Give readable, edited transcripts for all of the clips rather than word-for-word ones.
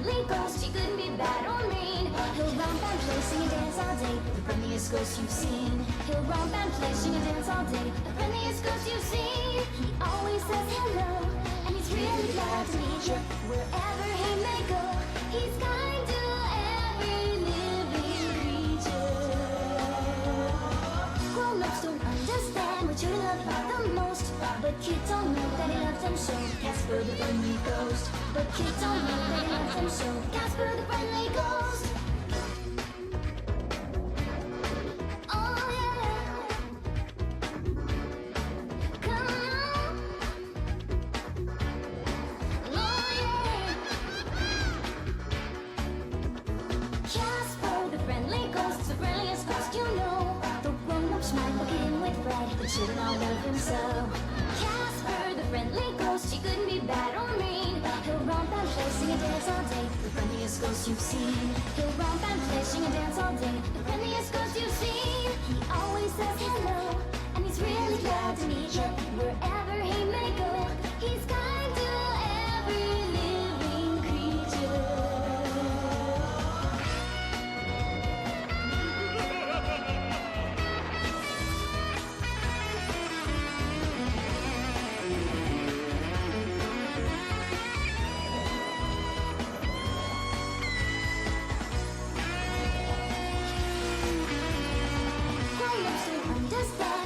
friendly ghost. He couldn't be bad or mean. He'll romp and play, sing and dance all day. The friendliest ghost you've seen. He'll romp and play, sing and dance all day. The friendliest ghost you've seen. He always says hello, and he's really glad to meet you. Wherever he may go, he's kind to every living creature. Grown-ups don't understand what you love about the most, but kids don't know that he loves them so. Casper the friendly ghost. But kids don't know that he loves them so. Casper the friendly ghost. Oh yeah. Come on. Oh yeah. Casper the friendly ghost is the friendliest ghost you know. The grown-ups might look at him with pride, but children all love him so. Casper the friendly ghost, he couldn't be bad or mean. He'll romp and play, sing and dance all day. The friendliest ghost you've seen. He'll romp and play, sing and dance all day. The friendliest ghost you've seen. He always says hello, and he's really glad to meet you. Wherever he may go, he's kind to every living creature.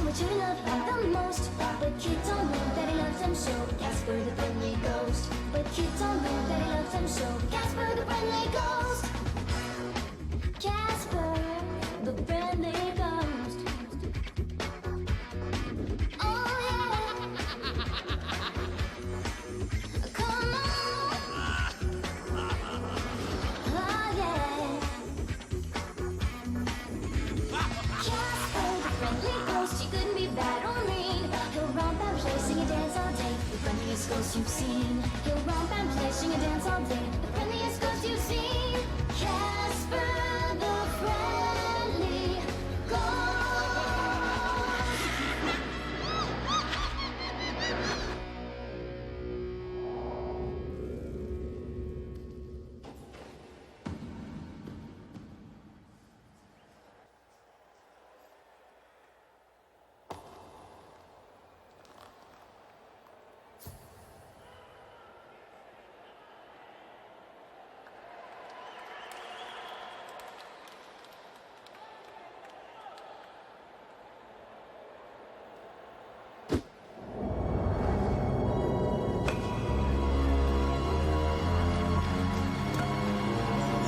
What you love about the most, but kids don't know that he loves them so. Casper the friendly ghost. But kids don't know that he loves them so. Casper the friendly ghost. Casper the friendly ghost. Oh yeah. Come on. Oh yeah. Casper the friendly ghost. He couldn't be bad or mean. He'll romp and play, sing and dance all day. The friendliest ghost you've seen. He'll romp and play, sing and dance all day. The friendliest ghost you've seen. Casper the friendly ghost.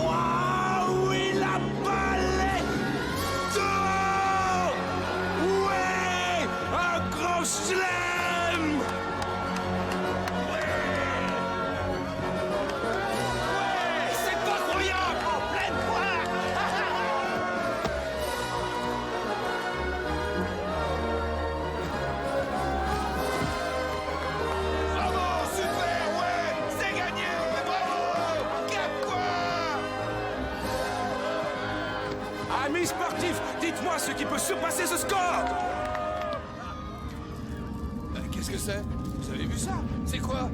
Waouh, il a balai d'or. Ouais, un grand chelem. Ouais, c'est pas croyable, en pleine poire. Bravo, super, ouais, c'est gagné, bravo, 4 points. Amis sportifs, dites-moi ce qui peut surpasser ce score. Qu'est-ce que c'est? Vous avez vu ça? C'est quoi?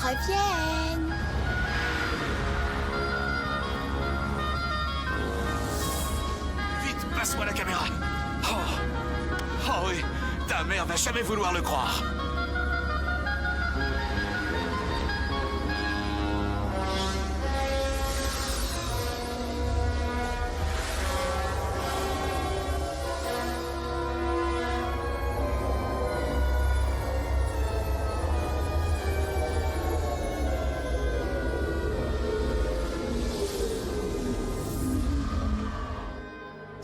reviennent. Vite, passe-moi la caméra. Oh oui, ta mère va jamais vouloir le croire.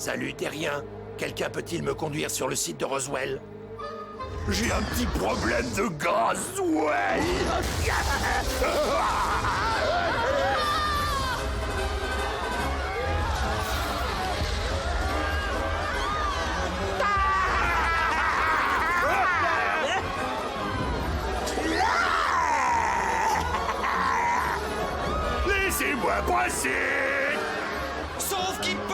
Salut, Terrien. Quelqu'un peut-il me conduire sur le site de Roswell? J'ai un petit problème de gasoil. Laissez-moi passer. Sauf qu'il peut.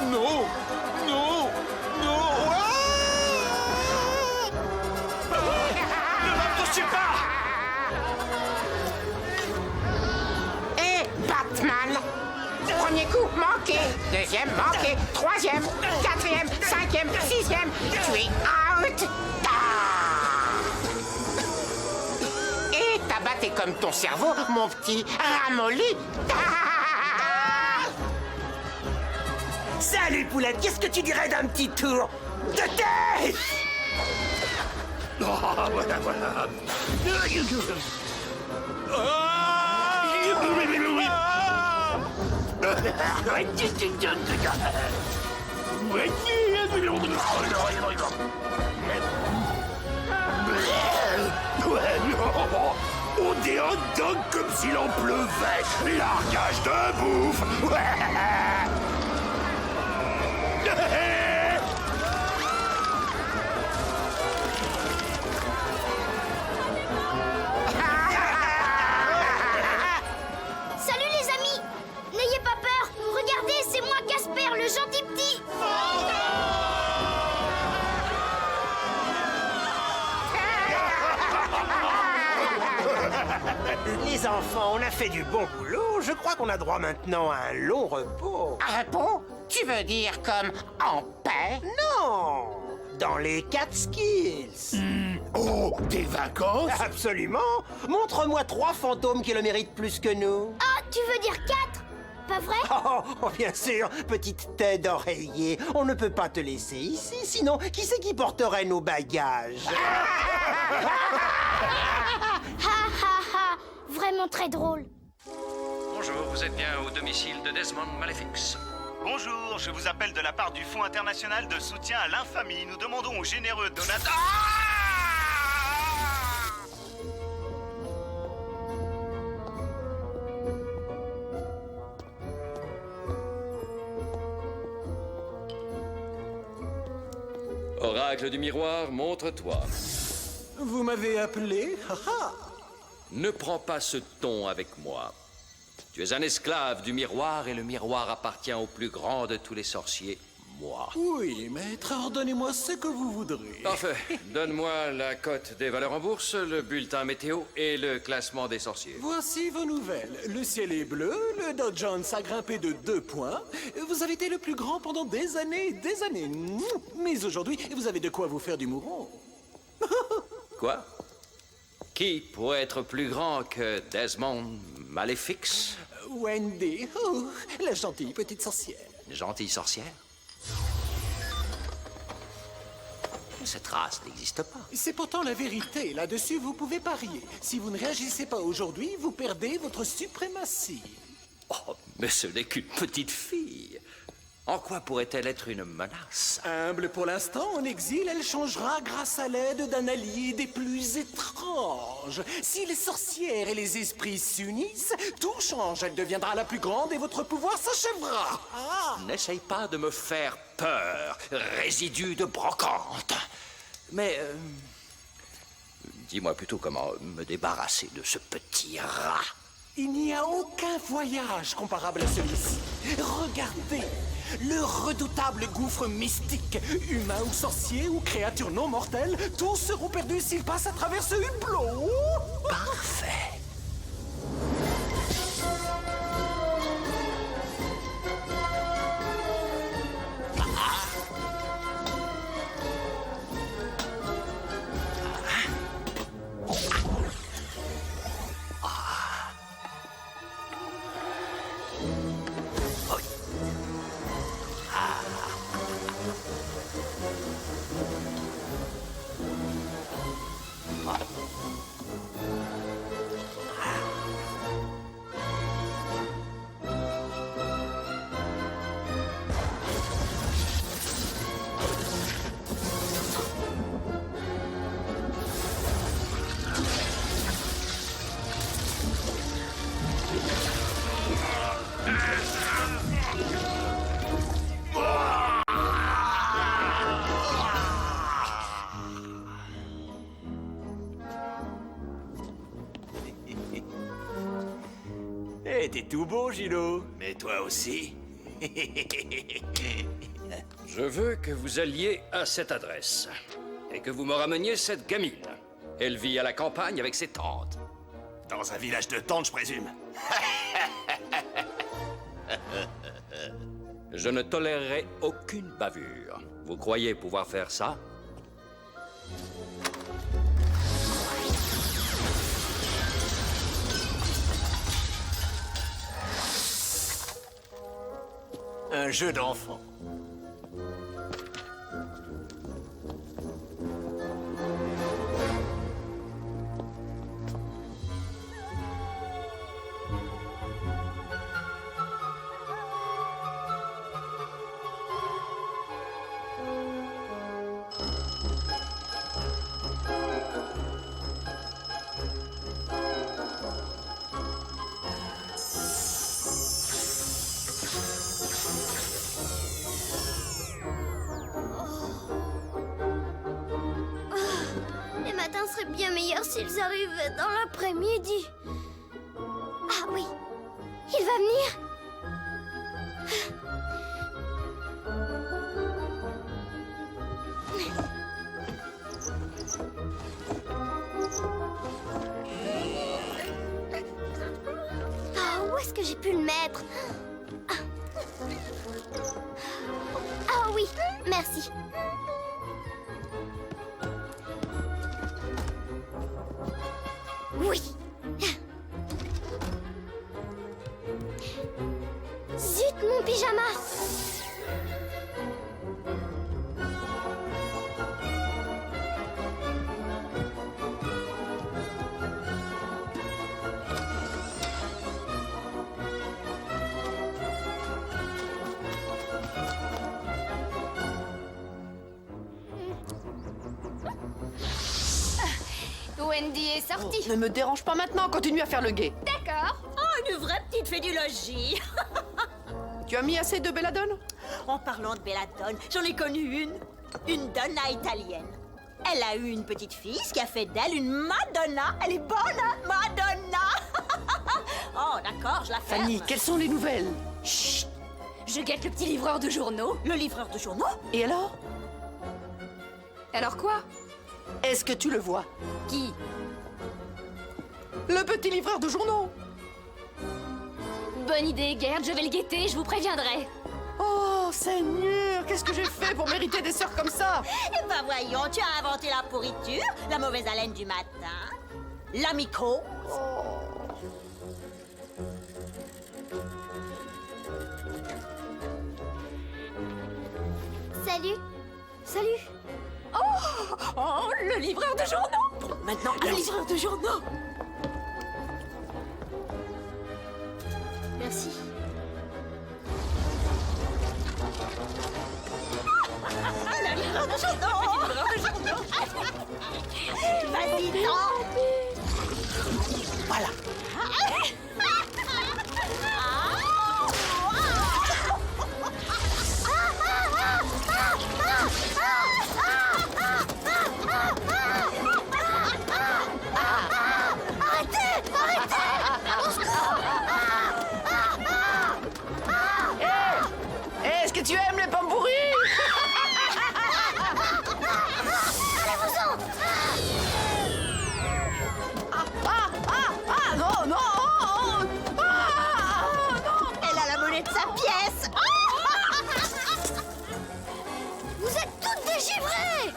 Non. Non. Non. Ne m'approchez pas. Et Batman. Premier coup, manqué. Deuxième, manqué. Troisième, quatrième, cinquième, sixième. Tu es out. Ah. Et t'as batté comme ton cerveau, mon petit ramolli. Ah. Salut, Poulette, qu'est-ce que tu dirais d'un petit tour de tête? Ah, voilà. On dit hot dog comme s'il en pleuvait. Largage de bouffe. Salut les amis! N'ayez pas peur! Regardez, c'est moi Casper, le gentil petit! Les enfants, on a fait du bon boulot. Je crois qu'on a droit maintenant à un long repos. Un repos? Tu veux dire comme en paix? Non! Dans les Catskills. Oh, des vacances? Absolument! Montre-moi 3 fantômes qui le méritent plus que nous. Ah, tu veux dire 4? Pas vrai? Oh, bien sûr, petite tête d'oreiller. On ne peut pas te laisser ici, sinon, qui c'est qui porterait nos bagages? Ha ha ha! Vraiment très drôle. Bonjour, vous êtes bien au domicile de Desmond Maleficus. Bonjour, je vous appelle de la part du Fonds international de soutien à l'infamie. Nous demandons aux généreux donateurs... Oracle du miroir, montre-toi. Vous m'avez appelé? Ne prends pas ce ton avec moi. Tu es un esclave du miroir et le miroir appartient au plus grand de tous les sorciers, moi. Oui, maître, ordonnez-moi ce que vous voudrez. Parfait. Donne-moi la cote des valeurs en bourse, le bulletin météo et le classement des sorciers. Voici vos nouvelles. Le ciel est bleu, le Dow Jones a grimpé de 2 points. Vous avez été le plus grand pendant des années et des années. Mais aujourd'hui, vous avez de quoi vous faire du mouron. Quoi? Qui pourrait être plus grand que Desmond Maleficus? Wendy, oh, la gentille petite sorcière. Gentille sorcière? Cette race n'existe pas. C'est pourtant la vérité. Là-dessus, vous pouvez parier. Si vous ne réagissez pas aujourd'hui, vous perdez votre suprématie. Oh, mais ce n'est qu'une petite fille. En quoi pourrait-elle être une menace? Humble pour l'instant, en exil, elle changera grâce à l'aide d'un allié des plus étranges. Si les sorcières et les esprits s'unissent, tout change. Elle deviendra la plus grande et votre pouvoir s'achèvera. Ah! N'essaye pas de me faire peur, résidu de brocante. Mais, dis-moi plutôt comment me débarrasser de ce petit rat. Il n'y a aucun voyage comparable à celui-ci. Regardez, le redoutable gouffre mystique, humain ou sorcier ou créature non mortelle, tous seront perdus s'ils passent à travers ce hublot. Parfait. t'es tout beau, Gilo. Mais toi aussi. Je veux que vous alliez à cette adresse et que vous me rameniez cette gamine. Elle vit à la campagne avec ses tantes. Dans un village de tentes, je présume. Je ne tolérerai aucune bavure. Vous croyez pouvoir faire ça? Un jeu d'enfant. Les matins seraient bien meilleurs s'ils arrivaient dans l'après-midi. Ah oui, il va venir. Ah, où est-ce que j'ai pu le mettre? Ah oui, merci. Oui. Zut, mon pyjama. Wendy est sortie. Ne me dérange pas maintenant, continue à faire le guet. D'accord. Oh, une vraie petite fée du logis. Tu as mis assez de belladone? En parlant de belladone, j'en ai connu une donna italienne. Elle a eu une petite fille, ce qui a fait d'elle une Madonna. Elle est bonne, hein, Madonna. Oh, d'accord, je la ferme. Fanny, quelles sont les nouvelles? Chut. Je guette le petit livreur de journaux. Le livreur de journaux? Et alors? Alors quoi? Est-ce que tu le vois? Qui? Le petit livreur de journaux. Bonne idée, Gerd, je vais le guetter, je vous préviendrai. Oh, Seigneur, qu'est-ce que j'ai fait pour mériter des sœurs comme ça? Eh ben voyons, tu as inventé la pourriture, la mauvaise haleine du matin, la mycose. Salut. Salut. Oh, le livreur de journaux. Maintenant, le livreur de journaux. Merci. Le livreur de journaux. Le livreur de journaux. Vas-y, non. Voilà. Est-ce que tu aimes les pommes pourries? Non, non! Elle a la monnaie de sa pièce. Vous êtes toutes dégivrées.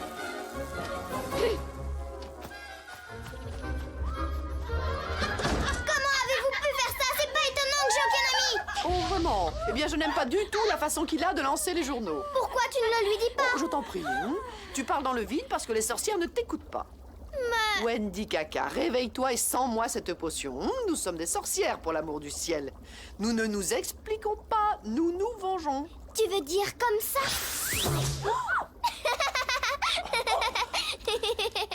Comment avez-vous pu faire ça? C'est pas étonnant que j'ai aucun ami. Oh, vraiment? Eh bien, je n'aime pas du tout la façon qu'il a de lancer les journaux. Pourquoi tu ne le lui dis pas? Oh, je t'en prie, hein? Tu parles dans le vide parce que les sorcières ne t'écoutent pas. Mais... Wendy Caca, réveille-toi et sens-moi cette potion. Nous sommes des sorcières, pour l'amour du ciel. Nous ne nous expliquons pas, nous nous vengeons. Tu veux dire comme ça?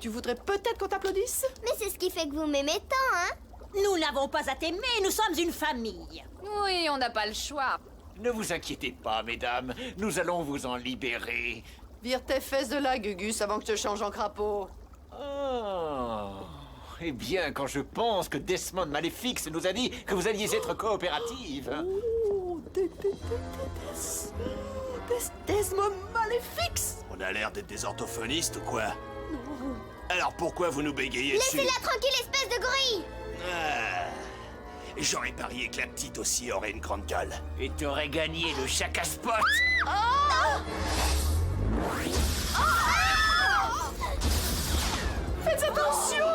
Tu voudrais peut-être qu'on t'applaudisse? Mais c'est ce qui fait que vous m'aimez tant, hein? Nous n'avons pas à t'aimer, nous sommes une famille. Oui, on n'a pas le choix. Ne vous inquiétez pas, mesdames. Nous allons vous en libérer. Vire tes fesses de là, Gugus, avant que je te change en crapaud. Oh. eh bien, quand je pense que Desmond Maléfix nous a dit que vous alliez être coopérative. Oh, Desmond Maléfix. On a l'air d'être des orthophonistes ou quoi? Alors pourquoi vous nous bégayez dessus? Laissez-la tranquille, espèce de gorille! Ah, j'aurais parié que la petite aussi aurait une grande gueule. Et t'aurais gagné le chacaspot. Faites attention.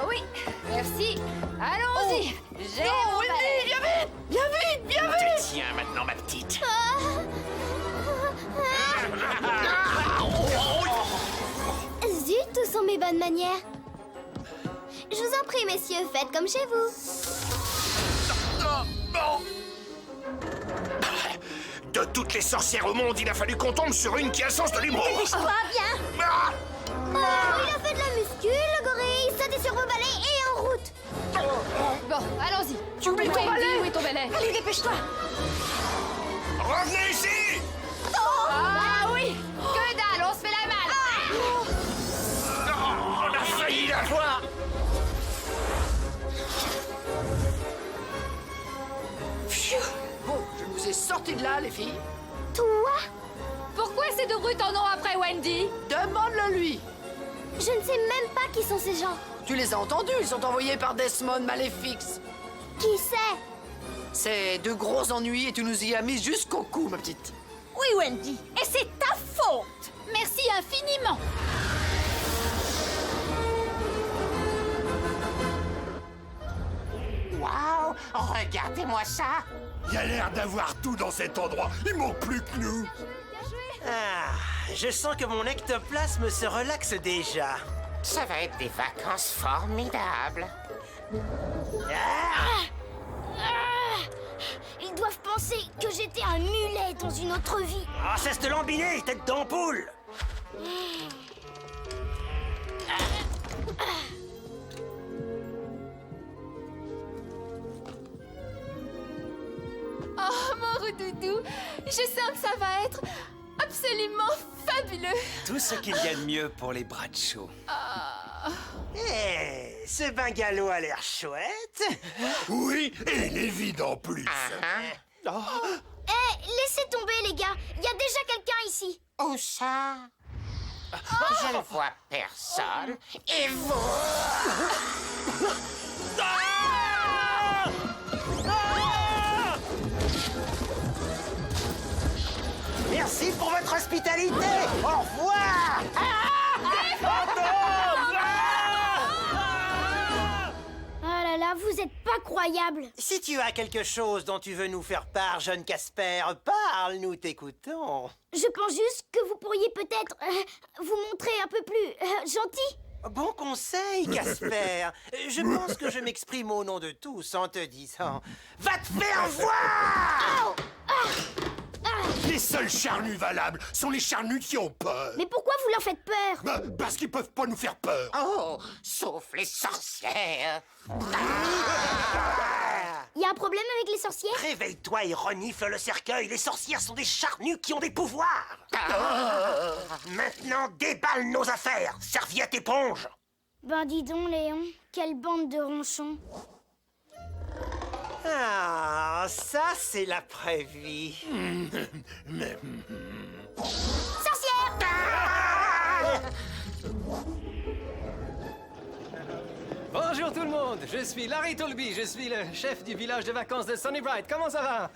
Oui, merci. Allons-y. J'ai Non, mon Wendy, balai. viens vite. Viens vite, viens vite. Tiens, maintenant, ma petite. Zut, où sont mes bonnes manières? Je vous en prie, messieurs, faites comme chez vous. De toutes les sorcières au monde, il a fallu qu'on tombe sur une qui a le sens de l'humour. Dépêche-toi, viens. Ah, Oh, il a fait de la muscu, le gorille. Sautez sur vos balais et en route. Bon, allons-y. Tu oublies ton balai. Où est ton balai? Allez, dépêche-toi. revenez ici! Ah oui. Que dalle, on se fait la malle. On a failli la voir! Bon, je vous ai sorti de là, les filles. Toi? Pourquoi ces deux brutes en ont après Wendy? Demande-le lui. Je ne sais même pas qui sont ces gens. Tu les as entendus, ils sont envoyés par Desmond Maléfix. Qui c'est? C'est de gros ennuis et tu nous y as mis jusqu'au cou, ma petite. Oui, Wendy, et c'est ta faute. Merci infiniment. Waouh, regardez-moi ça. Il y a l'air d'avoir tout dans cet endroit. Il manque plus que nous. Ah, je sens que mon ectoplasme se relaxe déjà. Ça va être des vacances formidables. Ils doivent penser que j'étais un mulet dans une autre vie. Ah, cesse de lambiner, tête d'ampoule. Oh, mon roudoudou, je sens que ça va être absolument fabuleux. Tout ce qu'il y a de mieux pour les bras de chaud. Eh, ce bungalow a l'air chouette. Oui, et il est vide en plus. Eh, laissez tomber, les gars. Il y a déjà quelqu'un ici. Où ça? Je ne vois personne. Et vous? Merci pour votre hospitalité. Au revoir. Oh là là, vous êtes pas croyable. Si tu as quelque chose dont tu veux nous faire part, jeune Casper, parle, nous t'écoutons. Je pense juste que vous pourriez peut-être vous montrer un peu plus gentil. Bon conseil, Casper. Je pense que je m'exprime au nom de tous en te disant... Va te faire voir! Les seuls charnus valables sont les charnus qui ont peur. Mais pourquoi vous leur faites peur? Parce qu'ils peuvent pas nous faire peur. Oh, sauf les sorcières. Il y a un problème avec les sorcières? Réveille-toi et renifle le cercueil. Les sorcières sont des charnus qui ont des pouvoirs. Maintenant, déballe nos affaires. Serviette éponge. Ben dis donc, Léon, quelle bande de ronchons. Ah, ça, c'est l'après-vie. Sorcière! Bonjour tout le monde, je suis Larry Tolby, je suis le chef du village de vacances de Sunnybright. Comment ça va?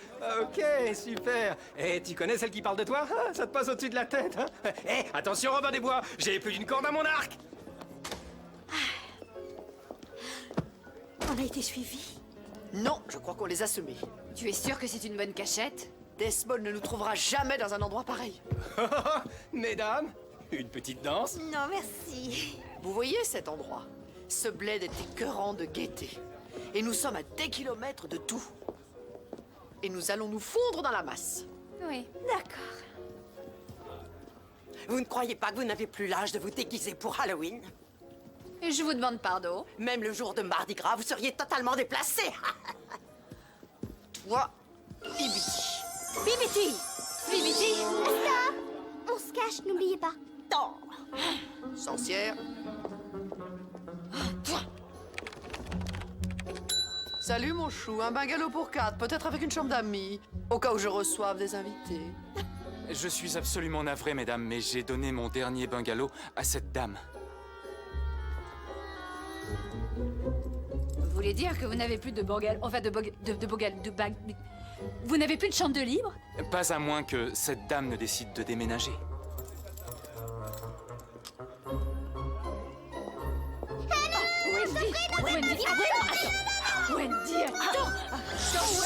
Ok, super. Et tu connais celle qui parle de toi? Ah, ça te passe au-dessus de la tête, hein? Eh, attention Robin des Bois, j'ai plus d'une corde à mon arc. On a été suivis. Non, je crois qu'on les a semés. Tu es sûr que c'est une bonne cachette? Desmond ne nous trouvera jamais dans un endroit pareil. Mesdames, une petite danse? Non, merci. Vous voyez cet endroit? Ce bled est écœurant de gaieté. Et nous sommes à des kilomètres de tout. Et nous allons nous fondre dans la masse. Oui. D'accord. Vous ne croyez pas que vous n'avez plus l'âge de vous déguiser pour Halloween? Et je vous demande pardon. Même le jour de Mardi Gras, vous seriez totalement déplacé. Toi, Bibiti. Bibiti! Bibiti! Resta! On se cache, n'oubliez pas. Non! Sorcière. Salut mon chou, un bungalow pour 4, peut-être avec une chambre d'amis, au cas où je reçoive des invités. Je suis absolument navré, mesdames, mais j'ai donné mon dernier bungalow à cette dame. Vous voulez dire que vous n'avez plus de bungalow... Enfin, vous n'avez plus de chambre de libre? Pas à moins que cette dame ne décide de déménager. Wendy, attends! Vous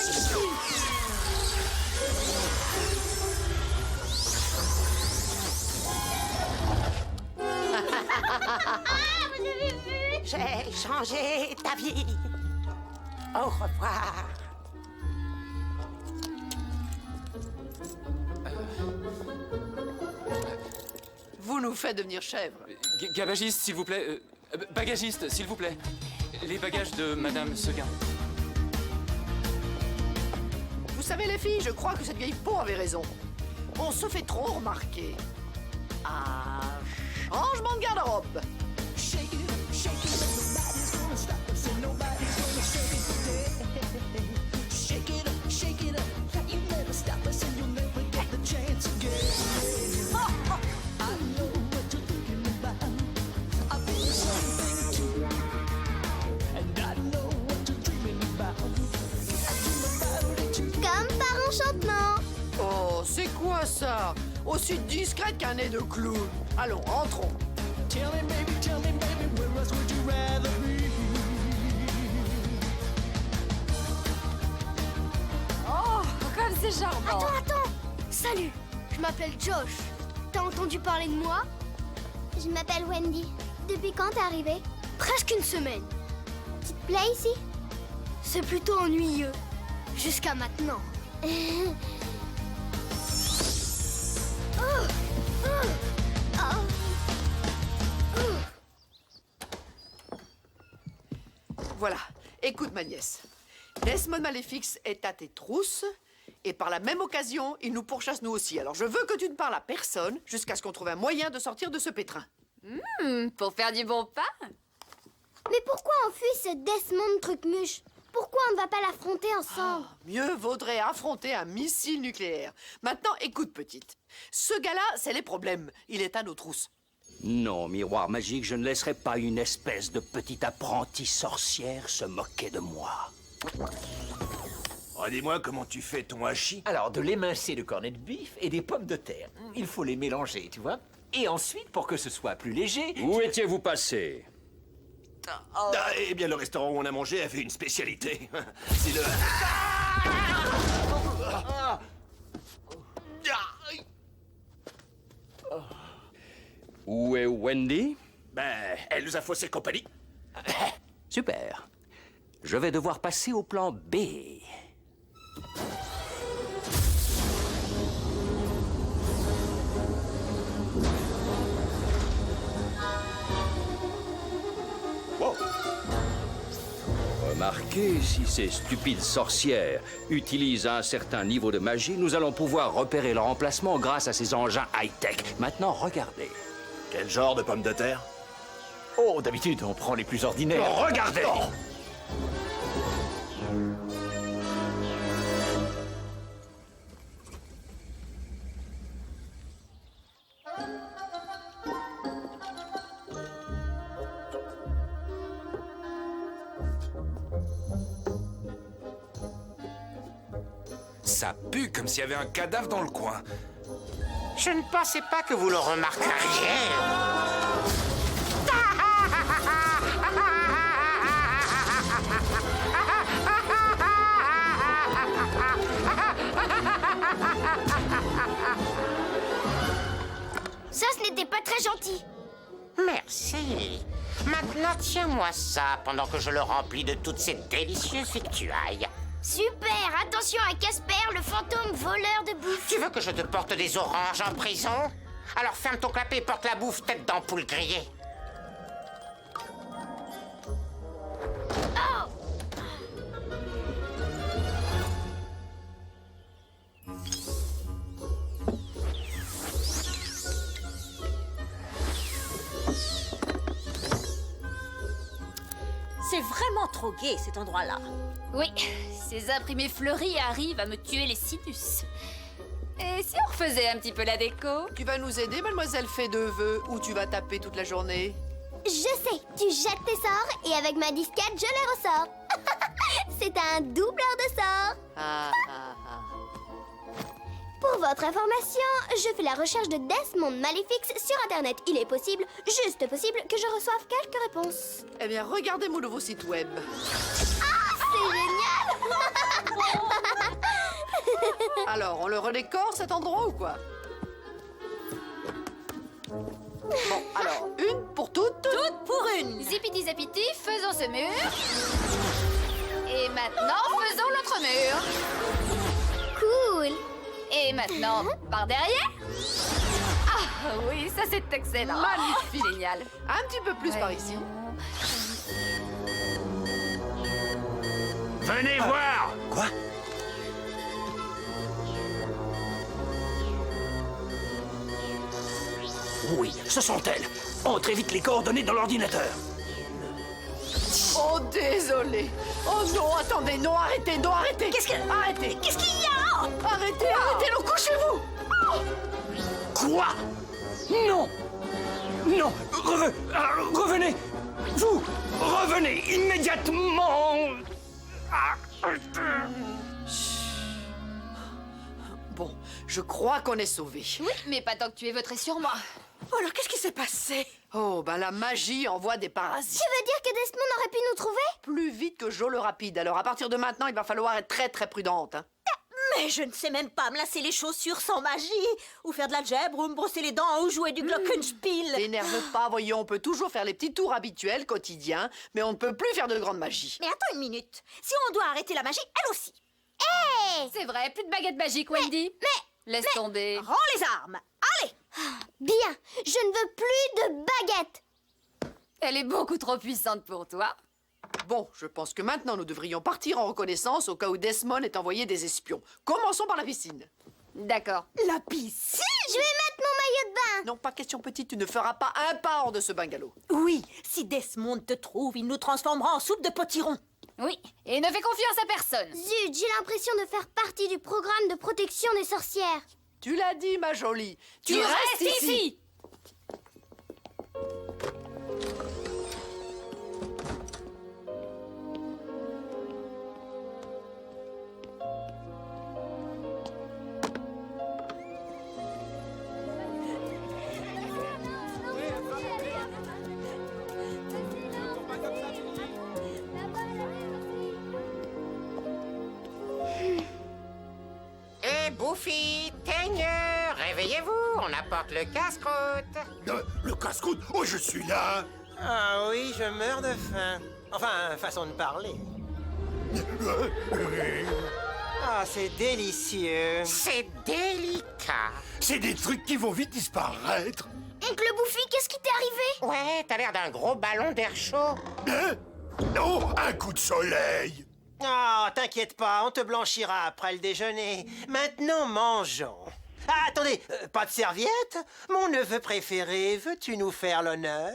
avez vu? J'ai changé ta vie. Au revoir. Vous nous faites devenir chèvres. Gabagiste, s'il vous plaît. Bagagiste, s'il vous plaît. Les bagages de Madame Seguin. Vous savez les filles, je crois que cette vieille peau avait raison. On se fait trop remarquer. Un changement de garde-robe. Comme par enchantement. Oh, c'est quoi ça? Aussi discrète qu'un nez de clown. Allons, entrons. Oh, comme c'est charmant! Attends! Salut, je m'appelle Josh. T'as entendu parler de moi? Je m'appelle Wendy. Depuis quand t'es arrivée? Presque une semaine. Tu te plais ici? C'est plutôt ennuyeux. Jusqu'à maintenant. Voilà, écoute ma nièce. Desmond Maléfix est à tes trousses, et par la même occasion, il nous pourchasse nous aussi. Alors je veux que tu ne parles à personne jusqu'à ce qu'on trouve un moyen de sortir de ce pétrin. Pour faire du bon pain? Mais pourquoi on fuit ce Desmond Trucmuche? Pourquoi on ne va pas l'affronter ensemble? Mieux vaudrait affronter un missile nucléaire. Maintenant, écoute, petite. Ce gars-là, c'est les problèmes. Il est à nos trousses. Non, miroir magique, je ne laisserai pas une espèce de petite apprentie sorcière se moquer de moi. Dis-moi comment tu fais ton hachis. Alors, de l'émincé de cornet de bif et des pommes de terre. Il faut les mélanger, tu vois. Et ensuite, pour que ce soit plus léger... Où étiez-vous passé? Eh bien, le restaurant où on a mangé avait une spécialité. C'est le... Où est Wendy? Ben, elle nous a faussé compagnie. Super. Je vais devoir passer au plan B. Wow. Remarquez, si ces stupides sorcières utilisent un certain niveau de magie, nous allons pouvoir repérer leur emplacement grâce à ces engins high-tech. Maintenant, regardez. Quel genre de pommes de terre? Oh, d'habitude, on prend les plus ordinaires. Oh, regardez! Ça pue comme s'il y avait un cadavre dans le coin. Je ne pensais pas que vous le remarqueriez. Ça, ce n'était pas très gentil. Merci. Maintenant, tiens-moi ça pendant que je le remplis de toutes ces délicieuses victuailles. Super, attention à Casper, le fantôme voleur de bouffe. Tu veux que je te porte des oranges en prison? Alors ferme ton clapet et porte la bouffe tête d'ampoule grillée. Oh! C'est vraiment trop gai, cet endroit-là. Oui, ces imprimés fleuris arrivent à me tuer les sinus. Et si on refaisait un petit peu la déco? Tu vas nous aider, mademoiselle Fée de Vœux, ou tu vas taper toute la journée? Je sais, tu jettes tes sorts et avec ma disquette, je les ressors. C'est un doubleur de sorts. Ah. Pour votre information, je fais la recherche de Desmond Maléfix sur Internet. Il est possible, juste possible, que je reçoive quelques réponses. Eh bien, regardez mon nouveau site web. Ah, c'est génial! Alors, on le redécore cet endroit ou quoi? Bon, alors, une pour toutes. Toutes pour une. Zipiti zapiti, faisons ce mur. Et maintenant, faisons l'autre mur. Cool. Et maintenant, par derrière. Ah oui, ça c'est excellent. Magnifique. Génial. Un petit peu plus par ici. Venez voir. Quoi? Oui, ce sont elles. Entrez vite les coordonnées dans l'ordinateur. Oh, désolé. Oh non, attendez, non, arrêtez, non, arrêtez. Qu'est-ce que... Arrêtez. Qu'est-ce qu'il y a? Arrêtez, arrêtez, non, couchez-vous. Quoi? Non. Non. Revenez. Vous, revenez immédiatement. Bon, je crois qu'on est sauvés. Oui, mais pas tant que tu es voté sur moi. Oh alors, qu'est-ce qui s'est passé? Oh, ben la magie envoie des parasites. Tu veux dire que Desmond aurait pu nous trouver? Plus vite que Joe le rapide. Alors à partir de maintenant, il va falloir être très très prudente. Hein. Mais je ne sais même pas me lasser les chaussures sans magie, ou faire de l'algèbre, ou me brosser les dents, ou jouer du glockenspiel. T'énerve pas, voyons, on peut toujours faire les petits tours habituels, quotidiens, mais on ne peut plus faire de grande magie. Mais attends une minute. Si on doit arrêter la magie, elle aussi. Hé! C'est vrai, plus de baguette magique, Wendy. Laisse tomber. Rends les armes. Allez. Bien, je ne veux plus de baguette. Elle est beaucoup trop puissante pour toi. Bon, je pense que maintenant nous devrions partir en reconnaissance au cas où Desmond ait envoyé des espions. Commençons par la piscine. D'accord. La piscine? Je vais mettre mon maillot de bain. Non, pas question petite, tu ne feras pas un pas hors de ce bungalow. Oui, si Desmond te trouve, il nous transformera en soupe de potiron. Oui, et ne fais confiance à personne. Zut, j'ai l'impression de faire partie du programme de protection des sorcières. Tu l'as dit, ma jolie. Tu restes ici. Buffy, Teigne, réveillez-vous, on apporte le casse-croûte. Le casse-croûte? Oh, je suis là. Ah oui, je meurs de faim. Enfin, façon de parler. Ah, c'est délicieux. C'est délicat. C'est des trucs qui vont vite disparaître. Oncle Buffy, qu'est-ce qui t'est arrivé? Ouais, t'as l'air d'un gros ballon d'air chaud. Hein? Oh, un coup de soleil. Oh, t'inquiète pas, on te blanchira après le déjeuner. Maintenant, mangeons. Ah, attendez, pas de serviette? Mon neveu préféré, veux-tu nous faire l'honneur?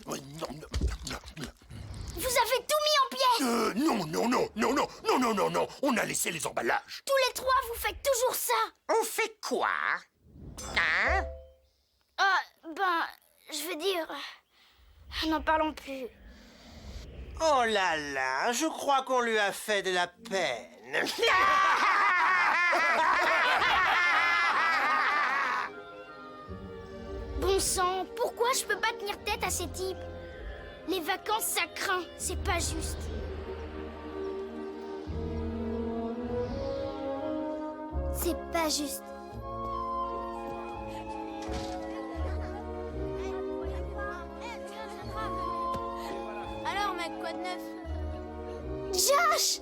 Vous avez tout mis en pièces. Non, on a laissé les emballages. Tous les trois, vous faites toujours ça. On fait quoi? Hein? Je veux dire... N'en parlons plus. Oh là là, je crois qu'on lui a fait de la peine. Bon sang, pourquoi je peux pas tenir tête à ces types? Les vacances, ça craint, c'est pas juste. C'est pas juste. Josh!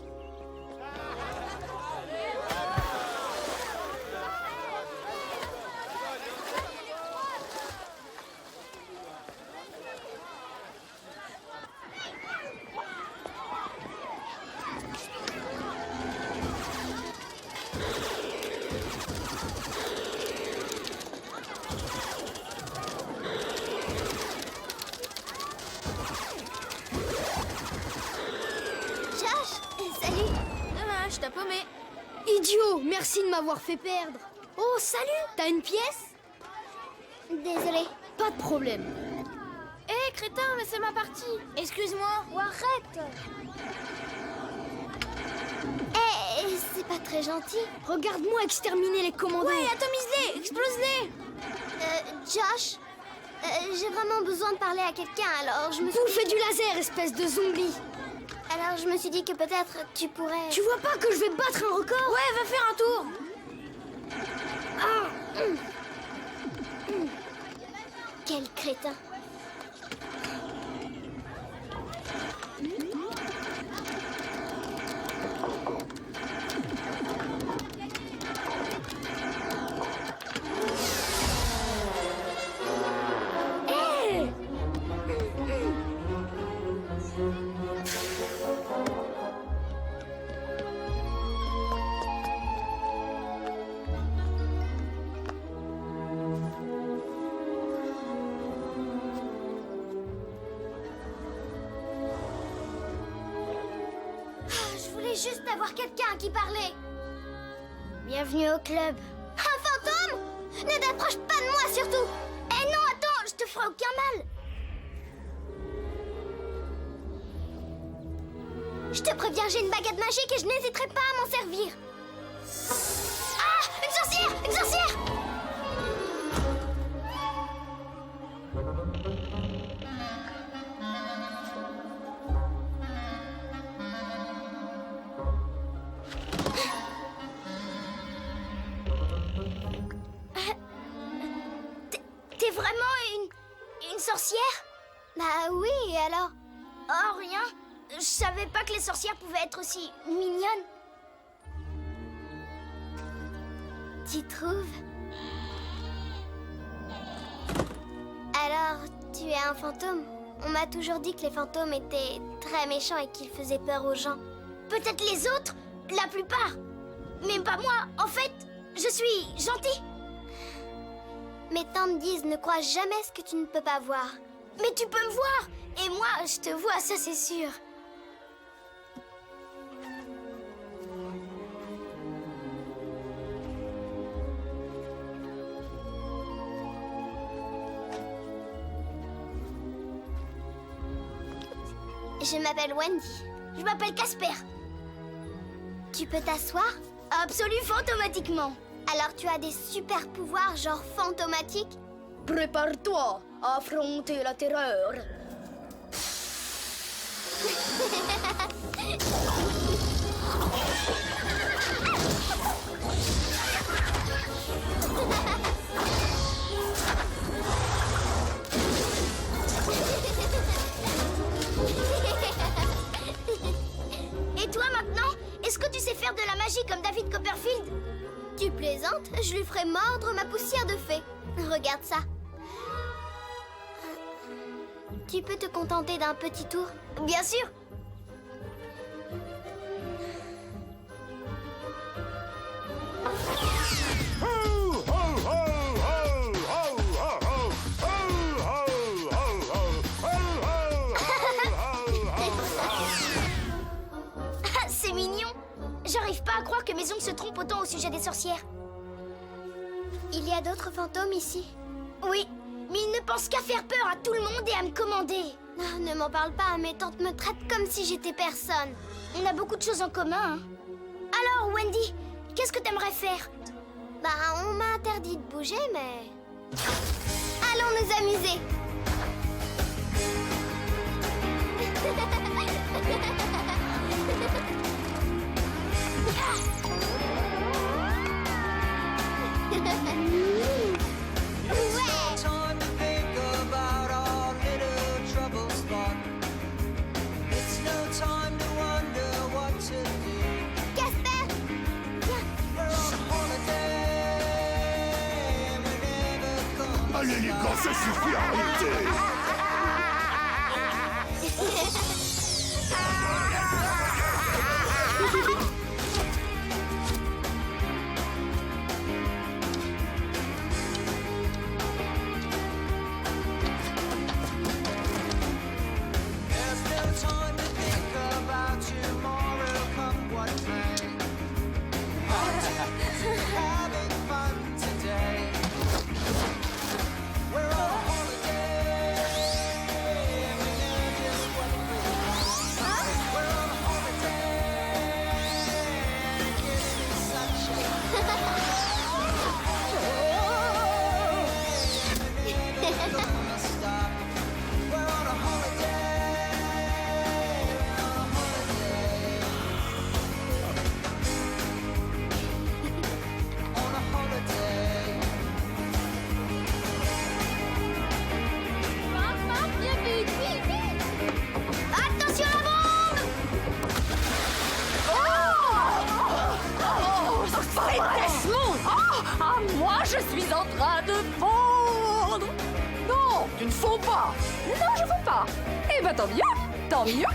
Salut! Dommage, t'as paumé. Idiot! Merci de m'avoir fait perdre. Oh, salut! T'as une pièce? Désolée. Pas de problème. Hé, crétin, laissez ma partie. Excuse-moi. Ou arrête! Eh, c'est pas très gentil. Regarde-moi exterminer les commandos. Ouais, atomise-les, explose-les. Josh, j'ai vraiment besoin de parler à quelqu'un, alors je me suis... Bouffer du laser, espèce de zombie. Alors je me suis dit que peut-être tu pourrais... Tu vois pas que je vais battre un record? Ouais, va faire un tour. Quel crétin. Juste d'avoir quelqu'un à qui parler. Bienvenue au club. Un fantôme? Ne t'approche pas de moi surtout. Eh non, attends, je te ferai aucun mal. Je te préviens, j'ai une baguette magique et je n'hésiterai pas à m'en servir. Ah! Une sorcière! Une sorcière! T'es vraiment une sorcière? Bah oui, et alors? Oh, rien. Je savais pas que les sorcières pouvaient être aussi mignonnes. Tu trouves? Alors, tu es un fantôme? On m'a toujours dit que les fantômes étaient très méchants et qu'ils faisaient peur aux gens. Peut-être les autres, la plupart. Mais pas moi. En fait, je suis gentille. Mes tantes disent ne crois jamais ce que tu ne peux pas voir. Mais tu peux me voir. Et moi, je te vois, ça c'est sûr. Je m'appelle Wendy. Je m'appelle Casper. Tu peux t'asseoir? Absolument fantomatiquement. Alors tu as des super pouvoirs genre fantomatiques? Prépare-toi à affronter la terreur. Et toi maintenant? Est-ce que tu sais faire de la magie comme David Copperfield? Tu plaisantes? Je lui ferai mordre ma poussière de fée. Regarde ça. Tu peux te contenter d'un petit tour? Bien sûr. C'est mignon. J'arrive pas à croire que mes ongles se trompent autant au sujet des sorcières. Il y a d'autres fantômes ici? Oui, mais ils ne pensent qu'à faire peur à tout le monde et à me commander. Non, ne m'en parle pas, mes tantes me traitent comme si j'étais personne. On a beaucoup de choses en commun, hein. Alors, Wendy, qu'est-ce que t'aimerais faire? Bah, on m'a interdit de bouger, mais... Allons nous amuser. It's no time to wonder what to l'élégance, ça suffit, arrêtez. Moi, je suis en train de fondre. Non, tu ne fonds pas. Non, je fonds pas. Eh ben, tant mieux. Tant mieux.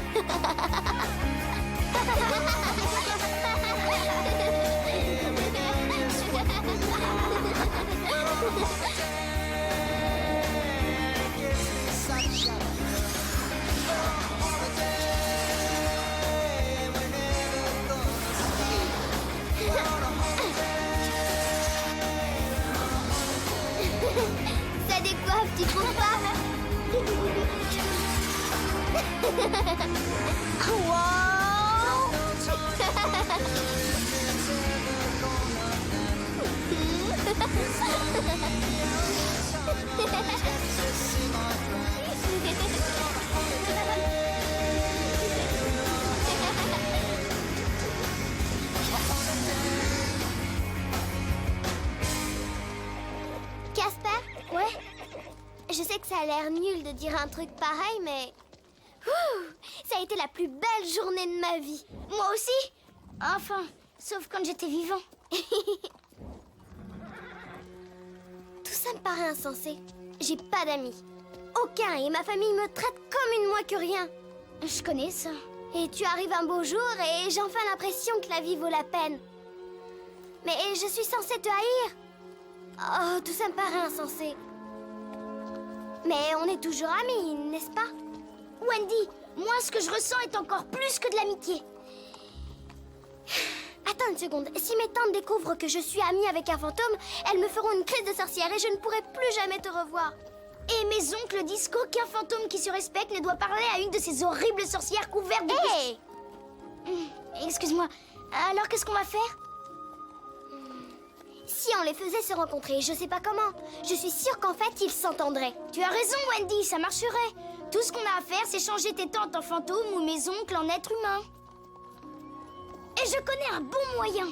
Ça décoiffe, tu trouves pas? Casper? Ouais? Je sais que ça a l'air nul de dire un truc pareil, mais... ça a été la plus belle journée de ma vie. Moi aussi? Enfin, sauf quand j'étais vivant. Tout ça me paraît insensé. J'ai pas d'amis. Aucun, et ma famille me traite comme une moins que rien. Je connais ça. Et tu arrives un beau jour et j'ai enfin l'impression que la vie vaut la peine. Mais je suis censée te haïr. Oh, tout ça me paraît insensé. Mais on est toujours amis, n'est-ce pas? Wendy, moi ce que je ressens est encore plus que de l'amitié. Attends une seconde, si mes tantes découvrent que je suis amie avec un fantôme, elles me feront une crise de sorcière et je ne pourrai plus jamais te revoir. Et mes oncles disent qu'aucun fantôme qui se respecte ne doit parler à une de ces horribles sorcières couvertes de... Hé! Excuse-moi, alors qu'est-ce qu'on va faire? Si on les faisait se rencontrer, je sais pas comment. Je suis sûre qu'en fait, ils s'entendraient. Tu as raison, Wendy, ça marcherait. Tout ce qu'on a à faire, c'est changer tes tantes en fantômes ou mes oncles en êtres humains. Et je connais un bon moyen.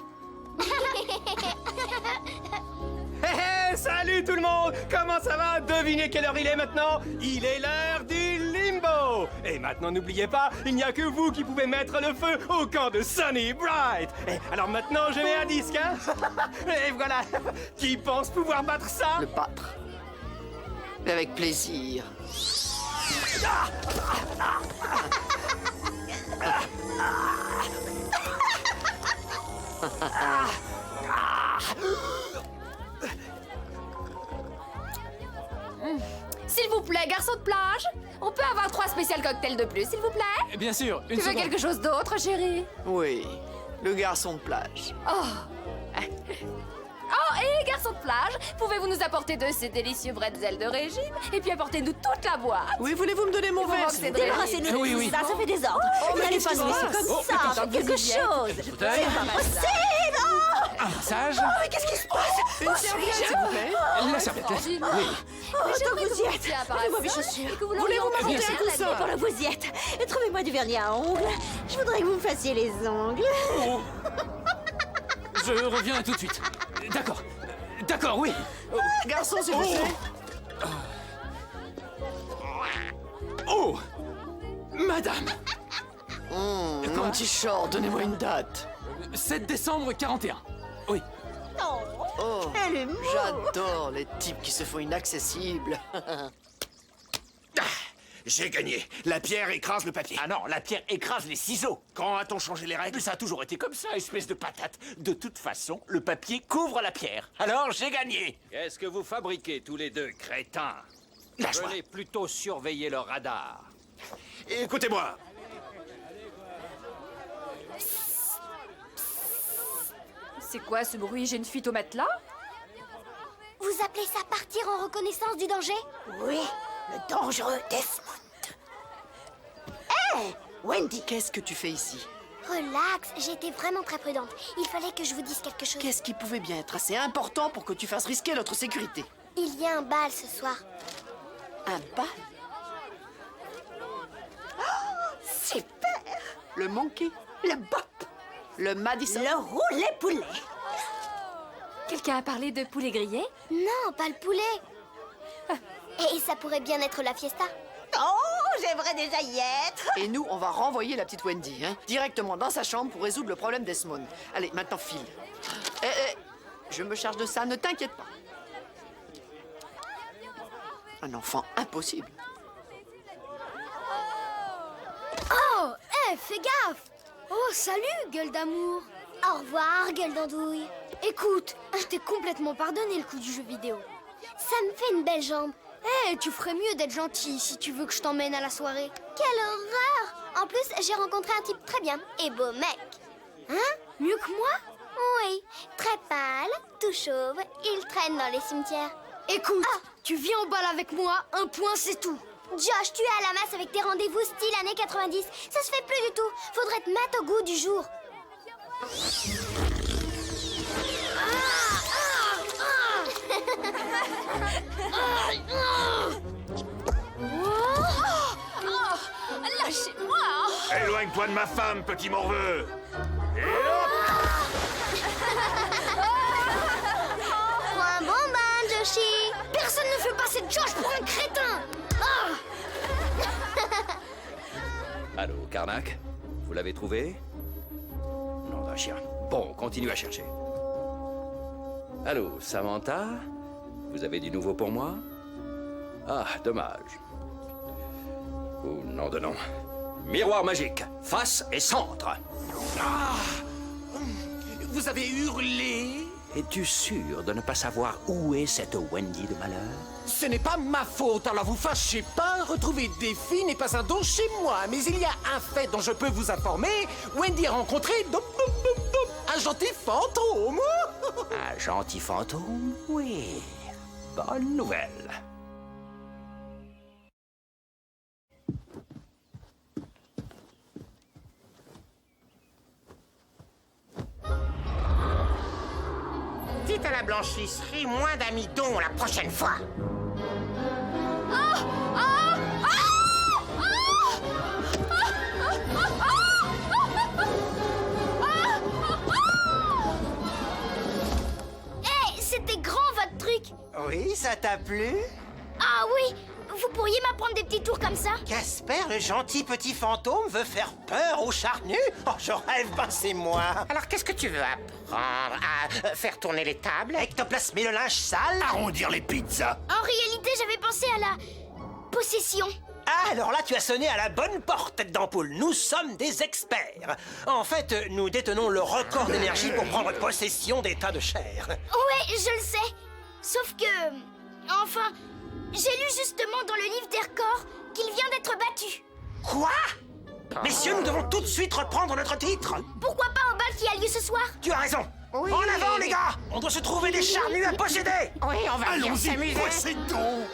Hé hé, salut tout le monde! Comment ça va? Devinez quelle heure il est maintenant? Il est l'heure du limbo! Et maintenant, n'oubliez pas, il n'y a que vous qui pouvez mettre le feu au camp de Sunny Bright! Et alors maintenant, je mets un disque, hein? Et voilà! Qui pense pouvoir battre ça? Le battre. Mais avec plaisir. S'il vous plaît, garçon de plage, on peut avoir 3 spéciales cocktails de plus, s'il vous plaît? Bien sûr, Tu veux quelque chose d'autre, chérie? Oui, le garçon de plage. Oh. Oh, et garçon de plage, pouvez-vous nous apporter de ces délicieux bretzels de régime? Et puis apportez-nous toute la boîte. Oui, voulez-vous me donner mon verre? Débarrassez-nous de tout ça, ça fait des ordres. Oh, mais N'allez qu'est-ce pas qui nous se laisser passe? comme ça, faites quelque chose. Fauteuil. Un massage. Oh, mais qu'est-ce qui se passe? Une serviette, s'il vous plaît. La serviette. Oui. Oh, tant que vous y êtes, donnez-moi mes chaussures. Voulez-vous m'apporter un coussin? Pendant que vous y êtes, trouvez-moi du vernis à ongles. Je voudrais que vous me fassiez les ongles. Oh. Je reviens tout de suite. D'accord. D'accord, oui. Garçon, s'il vous plaît. Oh, madame. Mon petit short, donnez-moi une date. 7 décembre 41. Oui. Oh, quel humour. j'adore les types qui se font inaccessibles. J'ai gagné. La pierre écrase le papier. Ah non, la pierre écrase les ciseaux. Quand a-t-on changé les règles? Ça a toujours été comme ça, espèce de patate. De toute façon, le papier couvre la pierre. Alors, j'ai gagné. Qu'est-ce que vous fabriquez tous les deux, crétins? Lâche-moi. Venez plutôt surveiller le radar. Écoutez-moi. C'est quoi ce bruit? J'ai une fuite au matelas? Vous appelez ça partir en reconnaissance du danger? Oui, le dangereux Desmond. Hé, Wendy. Qu'est-ce que tu fais ici? Relax, j'étais vraiment très prudente. Il fallait que je vous dise quelque chose. Qu'est-ce qui pouvait bien être assez important pour que tu fasses risquer notre sécurité? Il y a un bal ce soir. Un bal? Super. Le Monkey? Le Bop. Le Madison? Le Roulet Poulet. Quelqu'un a parlé de poulet grillé? Non, pas le poulet. Et ça pourrait bien être la fiesta. Oh, j'aimerais déjà y être. Et nous, on va renvoyer la petite Wendy, hein, directement dans sa chambre pour résoudre le problème d'Esmond. Allez, maintenant file. Je me charge de ça, ne t'inquiète pas. Un enfant impossible. Oh, fais gaffe. Oh, salut, gueule d'amour. Au revoir, gueule d'andouille. Écoute, je t'ai complètement pardonné le coup du jeu vidéo. Ça me fait une belle jambe. Tu ferais mieux d'être gentil si tu veux que je t'emmène à la soirée. Quelle horreur! En plus, j'ai rencontré un type très bien et beau mec. Hein? Mieux que moi? Oui, très pâle, tout chauve, il traîne dans les cimetières. Écoute, tu viens au bal avec moi, un point c'est tout. Josh, tu es à la masse avec tes rendez-vous style années 90. Ça se fait plus du tout. Faudrait te mettre au goût du jour. Lâchez-moi! Éloigne-toi de ma femme, petit morveux. Et hop! Prends un bon bain, Joshi. Personne ne fait passer Josh pour un crétin. Allô, Karnak? Vous l'avez trouvé? Nom d'un chien. Bon, continue à chercher. Allô, Samantha? Vous avez du nouveau pour moi? Ah, dommage. Oh, nom de nom. Miroir magique, face et centre. Ah! Vous avez hurlé? Es-tu sûr de ne pas savoir où est cette Wendy de malheur? Ce n'est pas ma faute, alors vous fâchez pas. Retrouver des filles n'est pas un don chez moi. Mais il y a un fait dont je peux vous informer. Wendy a rencontré un gentil fantôme. Un gentil fantôme? Oui. Bonne nouvelle. Dites à la blanchisserie moins d'amidon la prochaine fois. C'était grand votre truc. Oui, ça t'a plu? Ah oui, vous pourriez m'apprendre des petits tours comme ça? Casper, le gentil petit fantôme, veut faire peur aux charnus? Oh, je rêve, ben c'est moi. Alors qu'est-ce que tu veux apprendre? À faire tourner les tables? Ectoplasmer le linge sale? Arrondir les pizzas. En réalité, j'avais pensé à la possession. Ah, alors là, tu as sonné à la bonne porte, tête d'ampoule. Nous sommes des experts. En fait, nous détenons le record d'énergie pour prendre possession des tas de chair. Ouais, je le sais. Sauf que... Enfin, j'ai lu justement dans le livre des records qu'il vient d'être battu. Quoi? Messieurs, nous devons tout de suite reprendre notre titre. Pourquoi pas un bal qui a lieu ce soir? Tu as raison. Oui. En avant, les gars! On doit se trouver des charnus à posséder. Oui, on va bien Allons-y, s'amuser. possédons.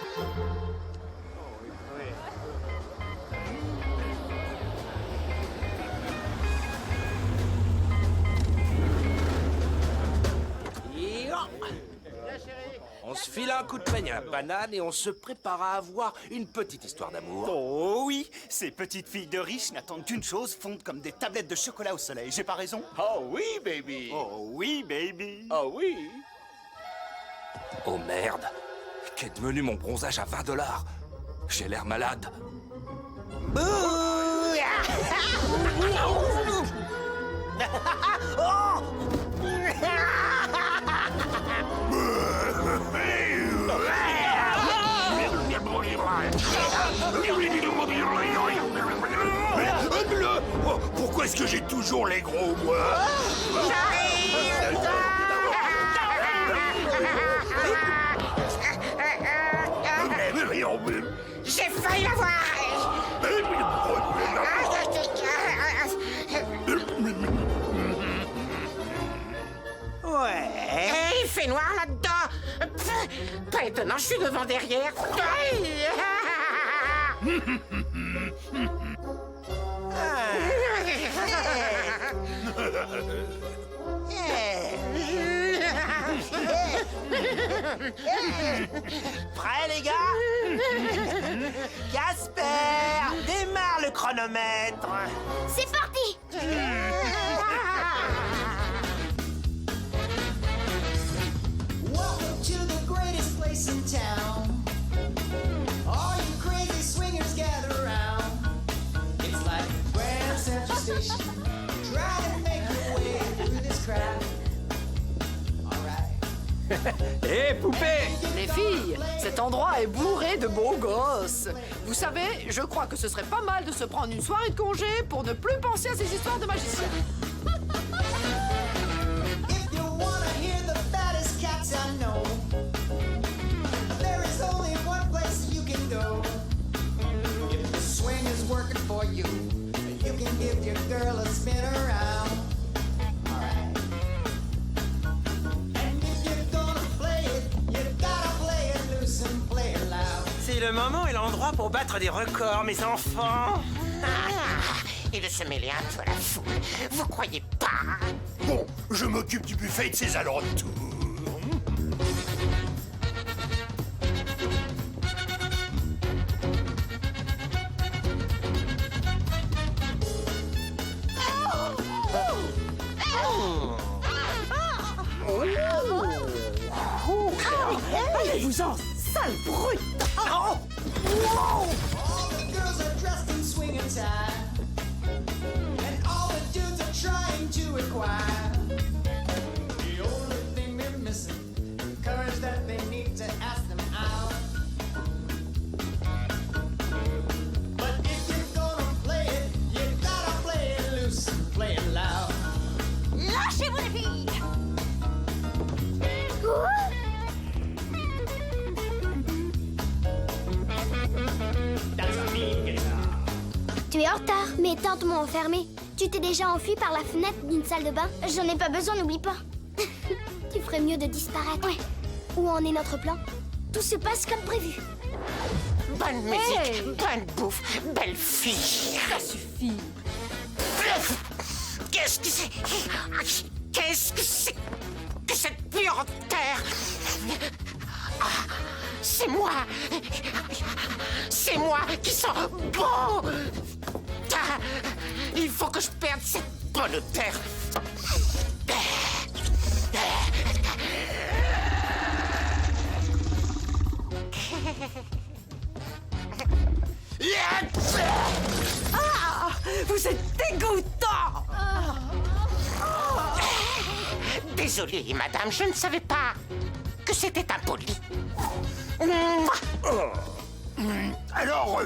On se file un coup de peigne à la banane et on se prépare à avoir une petite histoire d'amour. Oh oui, ces petites filles de riches n'attendent qu'une chose, fondre comme des tablettes de chocolat au soleil. J'ai pas raison? Oh oui, baby. Oh oui, baby. Oh oui. Oh merde. Qu'est devenu mon bronzage à 20 $? J'ai l'air malade. Oh que j'ai toujours les gros, moi. J'ai failli l'avoir. Ouais. Hey, il fait noir là-dedans. Pas étonnant, je suis devant derrière. Prêts, les gars? Casper, démarre le chronomètre. C'est parti. Welcome to the greatest place in town. All you crazy swingers gather around. It's like Grand Central Station. Try to make your way through this crowd. Hé, poupée! Les filles, cet endroit est bourré de beaux gosses. Vous savez, je crois que ce serait pas mal de se prendre une soirée de congé pour ne plus penser à ces histoires de magiciens. If you wanna hear the baddest cats I know, there is only one place you can go. If the swing is working for you, you can give your girl a spin around. Alright. And if you're gonna play it, you gotta play it loose and play it loud. C'est le moment et l'endroit pour battre des records, mes enfants. Et de se mêler un peu à la foule. Vous croyez pas? Bon, je m'occupe du buffet et de ses alentours. Allez-vous-en, sale brute! All the girls are dressed in swing attire, and all the dudes are trying to acquire. The only thing they're missing, the courage that they need to ask them out. But if you're gonna play it, you gotta play it loose and play it loud. Lâchez-vous les filles. Tu es en retard, mais tente m'ont enfermé. Tu t'es déjà enfui par la fenêtre d'une salle de bain? J'en ai pas besoin, n'oublie pas. Tu ferais mieux de disparaître. Ouais. Où en est notre plan? Tout se passe comme prévu. Bonne musique, bonne bouffe, belle fille. Ça suffit. Qu'est-ce que c'est? Qu'est-ce que c'est que cette puanteur? Ah, c'est moi. C'est moi qui sens bon. Ah, il faut que je perde cette bonne odeur. Ah! Vous êtes dégoûtant! Désolée, madame, je ne savais pas que c'était impoli. Alors,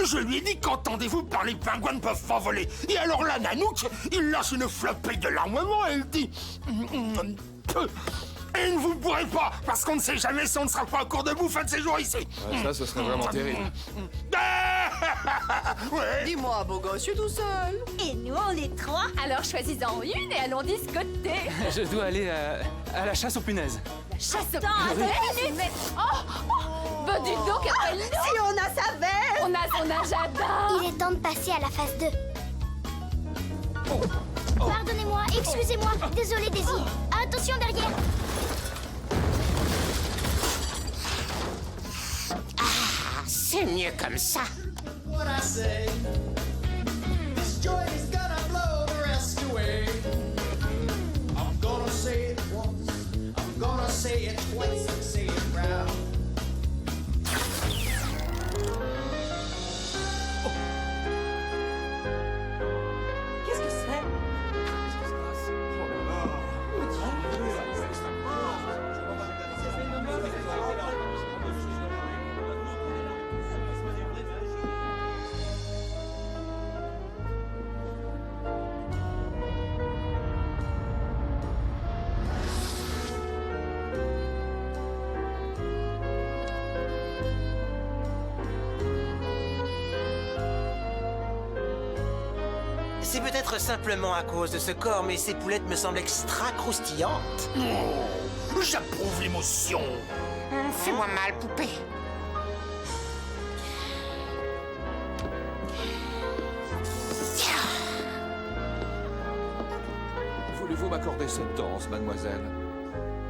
je lui ai dit qu'entendez-vous par les pingouins ne peuvent pas voler. Et alors là, Nanook, il lâche une flopée de larmoiement et il dit... Et ne vous pourrez pas, parce qu'on ne sait jamais si on ne sera pas en cours de bouffe un de ces jours ici. Ouais, ça, ce serait vraiment terrible. Ouais. Dis-moi, beau gosse, je suis tout seul. Et nous, on est trois. Alors choisis-en une et allons discoter. Je dois aller à la chasse aux punaises. Chasse aux punaises. Mais... Bah dis donc, appelle-nous. Si on a sa veille. On a son agenda. Il est temps de passer à la phase 2. Pardonnez-moi, excusez-moi. Désolé, Daisy. Attention derrière. Ah, c'est mieux comme ça. What I say, this joy is gonna blow the rest away. I'm gonna say it once, I'm gonna say it twice, and say it proud. Qu'est-ce que c'est? C'est peut-être simplement à cause de ce corps, mais ces poulettes me semblent extra croustillantes. Oh, j'approuve l'émotion. Fais-moi mal, poupée. Voulez-vous m'accorder cette danse, mademoiselle?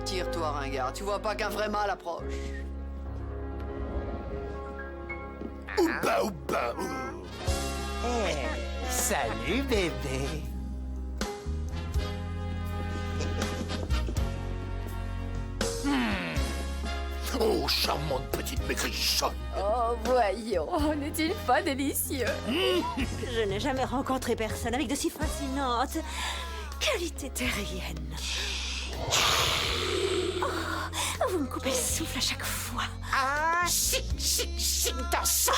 Tire-toi, ringard. Tu vois pas qu'un vrai mal approche. Ouba, ouba, ouh. Hey, salut, bébé. Oh, charmante petite maigrichonne. Oh, voyons, n'est-il pas délicieux? Je n'ai jamais rencontré personne avec de si fascinantes qualités terriennes. Oh, vous me coupez le souffle à chaque fois. Ah, chic, dansant.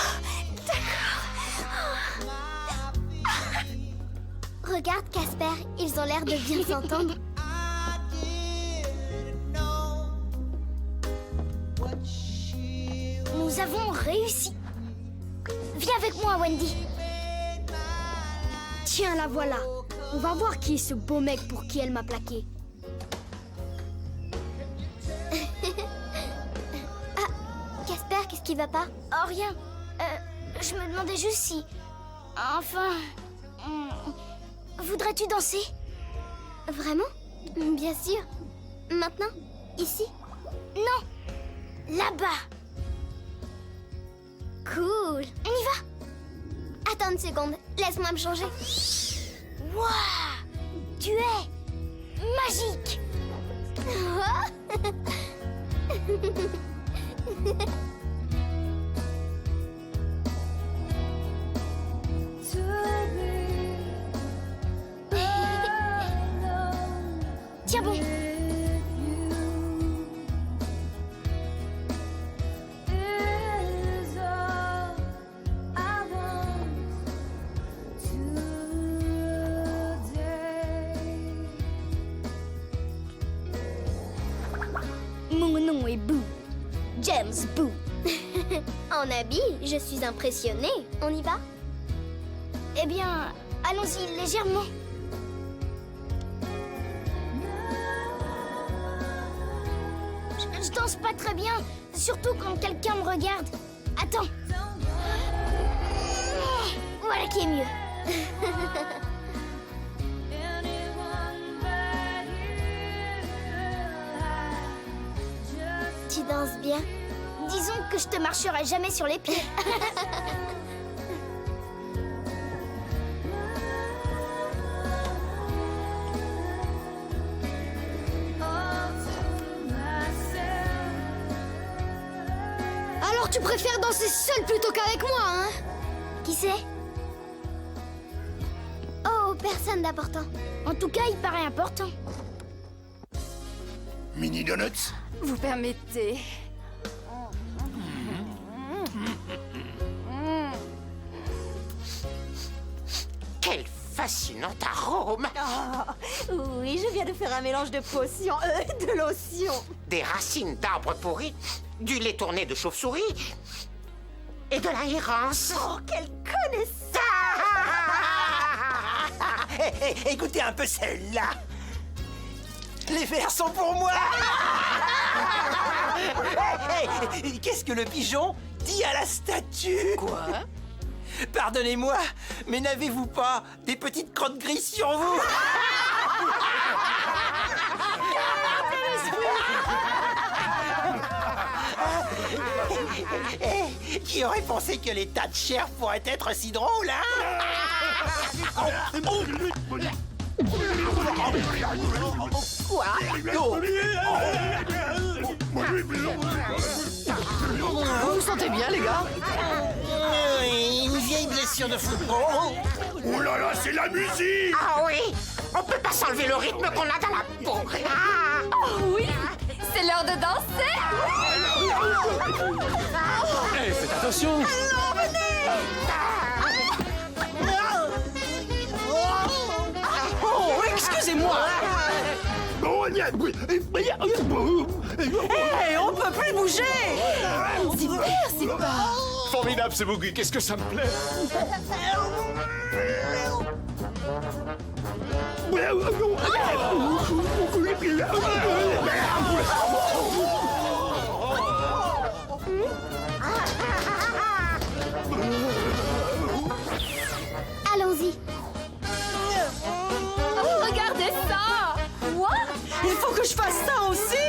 Regarde, Casper, ils ont l'air de bien s'entendre. Nous avons réussi. Viens avec moi, Wendy. Tiens, la voilà. On va voir qui est ce beau mec pour qui elle m'a plaqué. Ah, Casper, qu'est-ce qui va pas? Oh, rien. Je me demandais juste si... Enfin... Voudrais-tu danser? Vraiment? Bien sûr. Maintenant? Ici? Non! Là-bas! Cool! On y va? Attends une seconde, laisse-moi me changer. Waouh! Tu es magique! Tiens bon! Mon nom est Boo. James Boo. En habit, je suis impressionnée. On y va? Eh bien, allons-y légèrement. Je danse pas très bien, surtout quand quelqu'un me regarde. Attends. Voilà qui est mieux. Tu danses bien. Disons que je te marcherai jamais sur les pieds. Alors tu préfères danser seule plutôt qu'avec moi, hein? Qui c'est? Oh, personne d'important. En tout cas, il paraît important. Mini Donuts? Vous permettez. Quel fascinant arôme. Oh, oui, je viens de faire un mélange de potions, de lotion. Des racines d'arbres pourris, du lait tourné de chauve-souris et de la hérence. Oh, quelle connaissance! Écoutez un peu celle-là. Les vers sont pour moi. Qu'est-ce que le pigeon dit à la statue? Quoi? Pardonnez-moi, mais n'avez-vous pas des petites crottes grises sur vous? Qui aurait pensé que les tas de chair pourraient être si drôles, hein? Quoi? Vous vous sentez bien, les gars? Une vieille blessure de football. Oh là là, c'est la musique! Ah oui, on peut pas s'enlever le rythme qu'on a dans la peau. Ah. Oh oui, c'est l'heure de danser. Hey, faites attention. Non, venez. Oh, excusez-moi. Hey, on peut plus bouger. C'est pas... Formidable ce boogie, qu'est-ce que ça me plaît! Allons-y. Oh, regardez ça! Quoi? Il faut que je fasse ça aussi.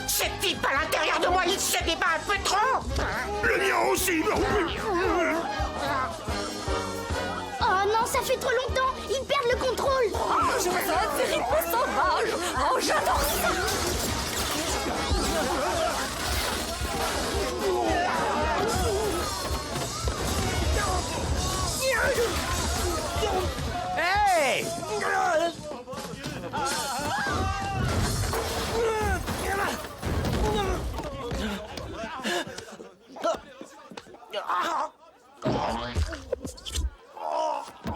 Ce type à l'intérieur de moi, il se débat un peu trop. Le mien aussi, Oh non, ça fait trop longtemps. Ils perdent le contrôle. Oh, je me sens un terrible sauvage! Oh, j'adore ça! Hey!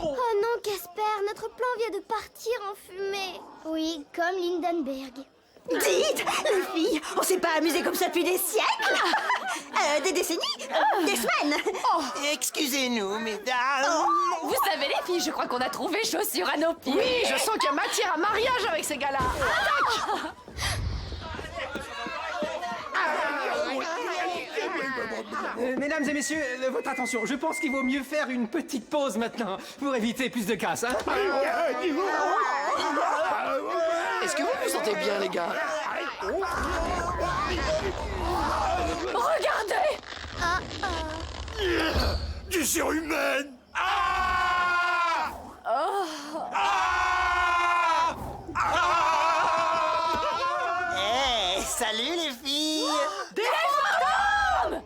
Oh non, Casper, notre plan vient de partir en fumée. Oui, comme Lindenberg. Dites, les filles, on s'est pas amusé comme ça depuis des siècles? Des décennies? Des semaines? Excusez-nous, mesdames. Vous savez, les filles, je crois qu'on a trouvé chaussures à nos pieds. Oui, je sens qu'il y a matière à mariage avec ces gars-là. Attaque! Mesdames et messieurs, votre attention. Je pense qu'il vaut mieux faire une petite pause maintenant pour éviter plus de casse. Hein? Est-ce que vous vous sentez bien, les gars? Regardez! Du surhumaine. Hey, salut les filles. Des fantômes!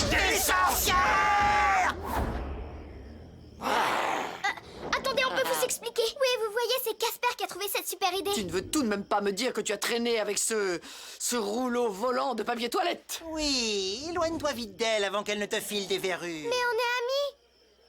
Des sorcières! Attendez, on peut vous expliquer. Oui, vous voyez, c'est Casper qui a trouvé cette super idée. Tu ne veux tout de même pas me dire que tu as traîné avec ce rouleau volant de papier toilette? Oui, éloigne-toi vite d'elle avant qu'elle ne te file des verrues. Mais on est amis.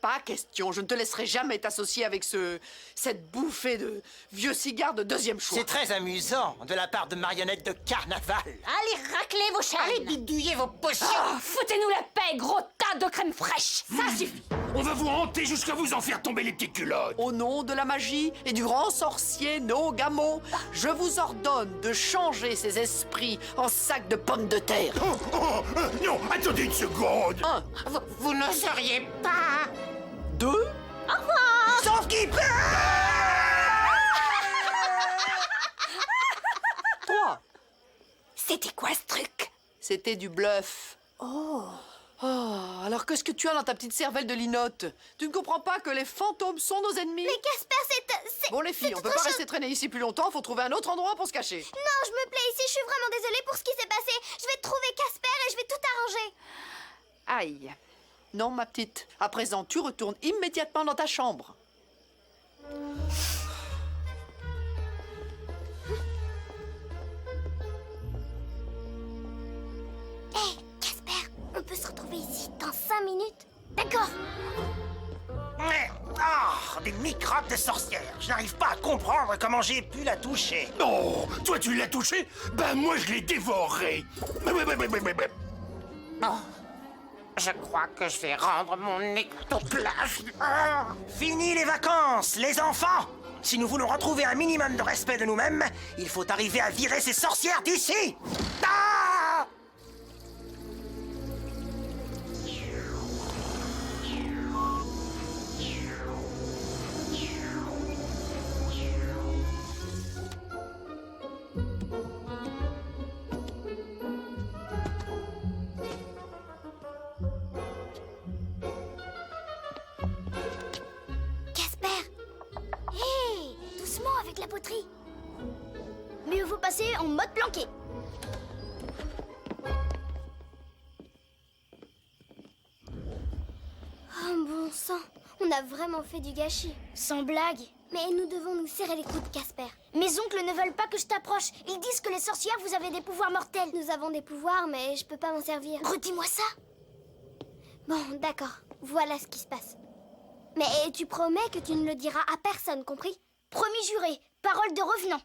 Pas question, je ne te laisserai jamais t'associer avec cette bouffée de vieux cigares de deuxième choix. C'est très amusant de la part de marionnettes de carnaval. Allez, raclez vos chaînes! Allez bidouiller vos potions. Foutez-nous la paix, gros tas de crème fraîche! Ça suffit! On va vous hanter jusqu'à vous en faire tomber les petites culottes. Au nom de la magie et du grand sorcier Nogamo, je vous ordonne de changer ces esprits en sacs de pommes de terre. Non, attendez une seconde. 1. Vous n'oseriez pas. 2. Au revoir! Sauf qu'il peut. 3. C'était quoi ce truc? C'était du bluff. Oh, alors qu'est-ce que tu as dans ta petite cervelle de linotte? Tu ne comprends pas que les fantômes sont nos ennemis? Mais Casper, c'est... Bon les filles, on peut pas rester traîner ici plus longtemps, faut trouver un autre endroit pour se cacher. Non, je me plais ici, je suis vraiment désolée pour ce qui s'est passé. Je vais trouver Casper et je vais tout arranger. Aïe. Non, ma petite. À présent, tu retournes immédiatement dans ta chambre. Hé, Casper, on peut se retrouver ici dans 5 minutes? D'accord. Des microbes de sorcière. Je n'arrive pas à comprendre comment j'ai pu la toucher. Oh, toi tu l'as touché? Ben moi je l'ai dévoré. Je crois que je vais rendre mon ectoplasme. Fini les vacances, les enfants! Si nous voulons retrouver un minimum de respect de nous-mêmes, il faut arriver à virer ces sorcières d'ici! Ah! avec la poterie. Mieux vaut passer en mode planqué. Oh bon sang, on a vraiment fait du gâchis. Sans blague. Mais nous devons nous serrer les coudes, Casper. Mes oncles ne veulent pas que je t'approche. Ils disent que les sorcières, vous avez des pouvoirs mortels. Nous avons des pouvoirs, mais je peux pas m'en servir. Redis-moi ça. Bon, d'accord. Voilà ce qui se passe. Mais tu promets que tu ne le diras à personne, compris? Promis juré. Parole de revenant.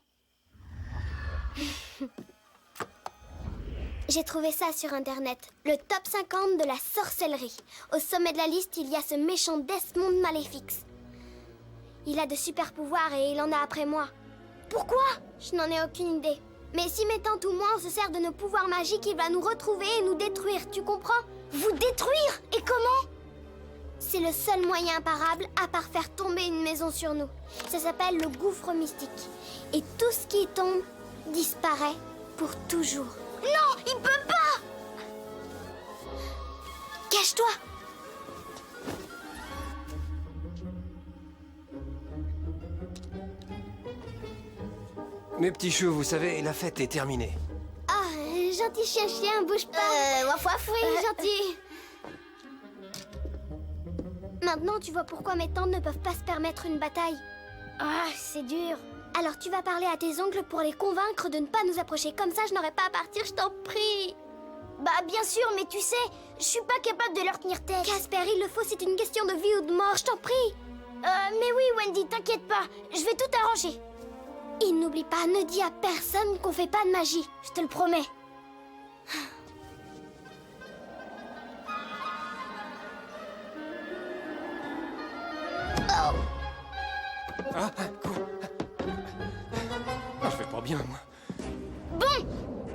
J'ai trouvé ça sur Internet. Le top 50 de la sorcellerie. Au sommet de la liste, il y a ce méchant Desmond Maléfix. Il a de super pouvoirs et il en a après moi. Pourquoi? Je n'en ai aucune idée. Mais si mes tantes ou moi on se sert de nos pouvoirs magiques, il va nous retrouver et nous détruire, tu comprends? Vous détruire? Et comment? C'est le seul moyen imparable à part faire tomber une maison sur nous. Ça s'appelle le gouffre mystique. Et tout ce qui y tombe disparaît pour toujours. Non, il peut pas! Cache-toi! Mes petits choux, vous savez, la fête est terminée. Ah, gentil chien, bouge pas. Waf waf, oui, gentil. Maintenant, tu vois pourquoi mes tantes ne peuvent pas se permettre une bataille. Ah, c'est dur. Alors tu vas parler à tes oncles pour les convaincre de ne pas nous approcher. Comme ça, je n'aurai pas à partir, je t'en prie. Bah, bien sûr, mais tu sais, je suis pas capable de leur tenir tête. Casper, il le faut, c'est une question de vie ou de mort, je t'en prie. Mais oui, Wendy, t'inquiète pas, je vais tout arranger. Et n'oublie pas, ne dis à personne qu'on fait pas de magie, je te le promets. Ah, quoi? Ah, je vais pas bien, moi. Bon,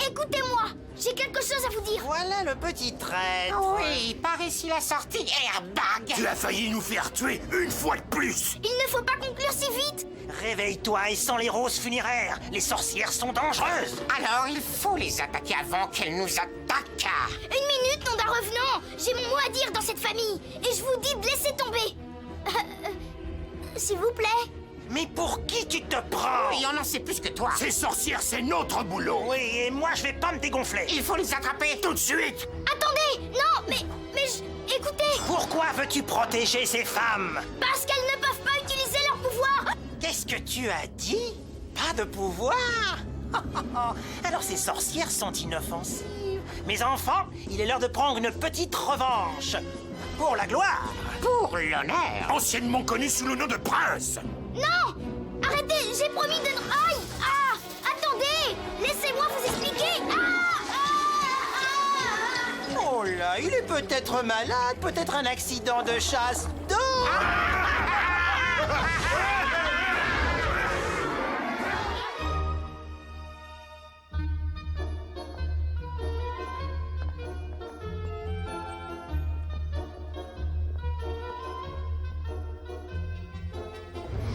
écoutez-moi, j'ai quelque chose à vous dire. Voilà le petit traître. Oui, par ici la sortie airbag. Tu as failli nous faire tuer une fois de plus. Il ne faut pas conclure si vite. Réveille-toi et sens les roses funéraires. Les sorcières sont dangereuses. Alors il faut les attaquer avant qu'elles nous attaquent. Une minute, nom d'un revenant. J'ai mon mot à dire dans cette famille. Et je vous dis de laisser tomber. S'il vous plaît. Mais pour qui tu te prends? Oui, on en sait plus que toi. Ces sorcières, c'est notre boulot. Oui, et moi je vais pas me dégonfler. Il faut les attraper tout de suite. Attendez, non, écoutez. Pourquoi veux-tu protéger ces femmes? Parce qu'elles ne peuvent pas utiliser leur pouvoir. Qu'est-ce que tu as dit? Pas de pouvoir? Alors ces sorcières sont inoffensives. Mes enfants, il est l'heure de prendre une petite revanche. Pour la gloire. Pour l'honneur. Anciennement connu sous le nom de prince. Non! Arrêtez, j'ai promis de... Aïe! Ah! Attendez! Laissez-moi vous expliquer! Oh là, il est peut-être malade, peut-être un accident de chasse d'eau.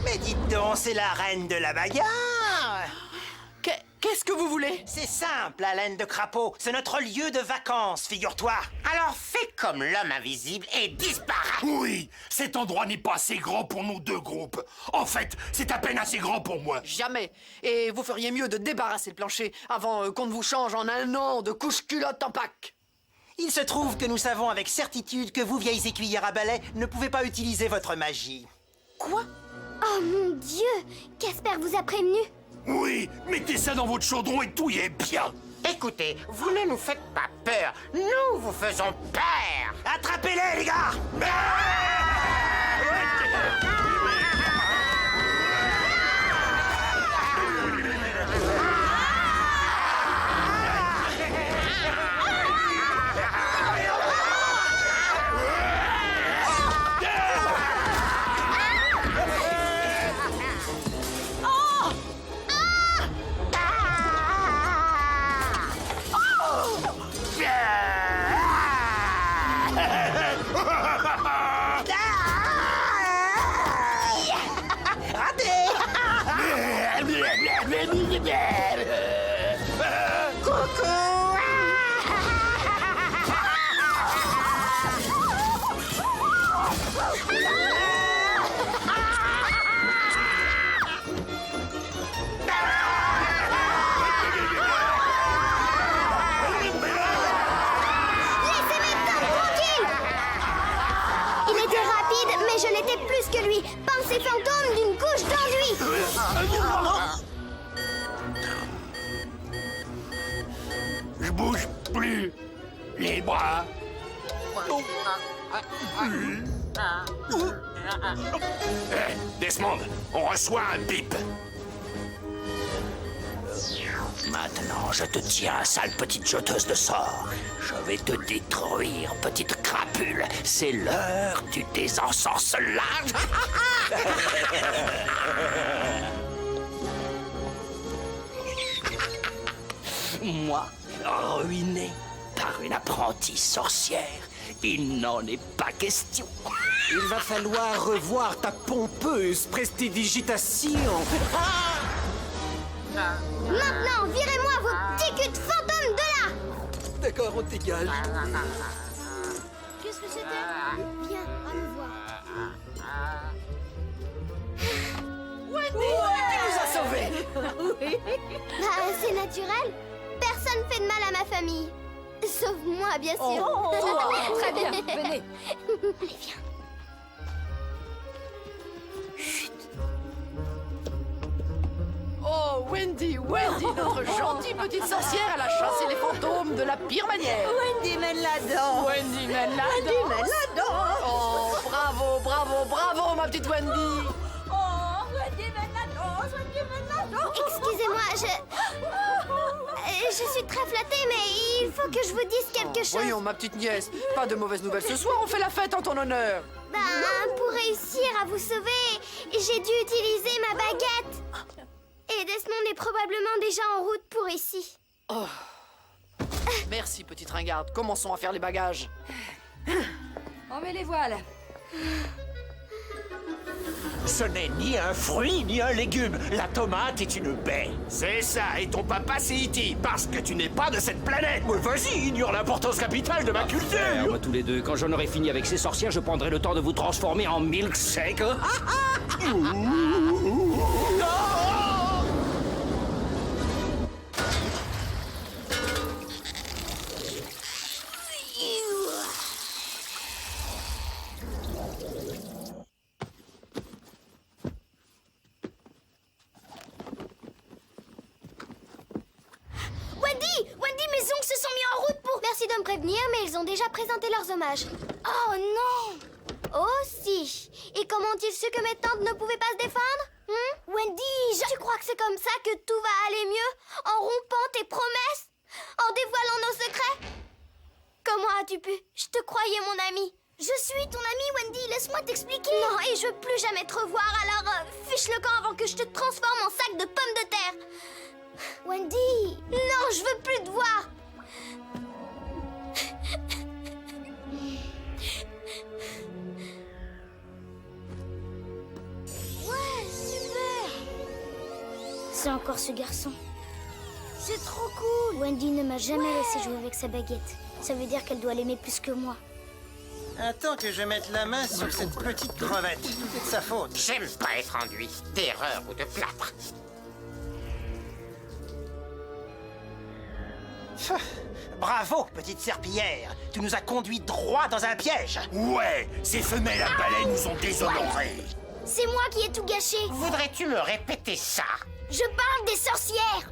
Mais dites donc, c'est la reine de la bagarre. Qu'est-ce que vous voulez? C'est simple, la laine de crapaud. C'est notre lieu de vacances, figure-toi. Alors fais comme l'homme invisible et disparais. Oui, cet endroit n'est pas assez grand pour nos deux groupes. En fait, c'est à peine assez grand pour moi. Jamais. Et vous feriez mieux de débarrasser le plancher avant qu'on ne vous change en un an de couche-culotte en Pâques. Il se trouve que nous savons avec certitude que vous, vieilles écuyères à balai, ne pouvez pas utiliser votre magie. Quoi? Oh mon Dieu! Casper vous a prévenu? Oui, mettez ça dans votre chaudron et touillez bien. Écoutez, vous ne nous faites pas peur. Nous vous faisons peur. Attrapez-les, les gars! Je l'étais plus que lui. Pensée fantôme d'une couche d'enduit. Je bouge plus les bras. Desmond, on reçoit un bip. Maintenant, je te tiens, sale petite jeteuse de sorts. Je vais te détruire, petite crapule. C'est l'heure du désensorcelage. Moi, ruiné par une apprentie sorcière, il n'en est pas question. Il va falloir revoir ta pompeuse prestidigitation. Maintenant, virez-moi vos petits culs de fantômes de là! D'accord, on dégage. Qu'est-ce que c'était? Viens, à me voir. Wendy, tu nous as sauvés. Oui. Bah, c'est naturel. Personne fait de mal à ma famille. Sauf moi, bien sûr. Très bien, venez. Allez, viens. Oh, Wendy, notre gentille petite sorcière, elle a chassé les fantômes de la pire manière. Wendy mène la danse. Wendy mène la Wendy danse. mène la danse. Oh, bravo, bravo, bravo, ma petite Wendy. Oh, Wendy mène la danse. Wendy mène la danse. Excusez-moi, je suis très flattée, mais il faut que je vous dise quelque chose. Voyons, ma petite nièce, pas de mauvaises nouvelles ce soir, on fait la fête en ton honneur. Ben, pour réussir à vous sauver, j'ai dû utiliser ma baguette. Et Desmond est probablement déjà en route pour ici. Oh. Merci, petite ringarde. Commençons à faire les bagages. On met les voiles. Ce n'est ni un fruit, ni un légume. La tomate est une baie. C'est ça, et ton papa c'est E.T., parce que tu n'es pas de cette planète. Mais vas-y, ignore l'importance capitale de ma culture. Moi, tous les deux, quand j'en aurai fini avec ces sorcières, je prendrai le temps de vous transformer en milkshake. Wendy, mes ongles se sont mis en route pour... Merci de me prévenir, mais ils ont déjà présenté leurs hommages. Oh non! Oh si! Et comment ont-ils su que mes tantes ne pouvaient pas se défendre? Wendy, tu crois que c'est comme ça que tout va aller mieux? En rompant tes promesses? En dévoilant nos secrets? Comment as-tu pu? Je te croyais mon ami. Je suis ton amie, Wendy, laisse-moi t'expliquer. Non, et je veux plus jamais te revoir, alors fiche le camp avant que je te transforme en sac de pommes de terre. Wendy, non, je veux plus te voir. Ouais, super. C'est encore ce garçon. C'est trop cool. Wendy ne m'a jamais laissé jouer avec sa baguette. Ça veut dire qu'elle doit l'aimer plus que moi. Attends que je mette la main sur cette petite crevette. C'est de sa faute. J'aime pas être enduit d'erreur ou de plâtre. Bravo, petite serpillière. Tu nous as conduits droit dans un piège. Ouais, ces femelles à balai nous ont déshonorés. C'est moi qui ai tout gâché. Voudrais-tu me répéter ça? Je parle des sorcières.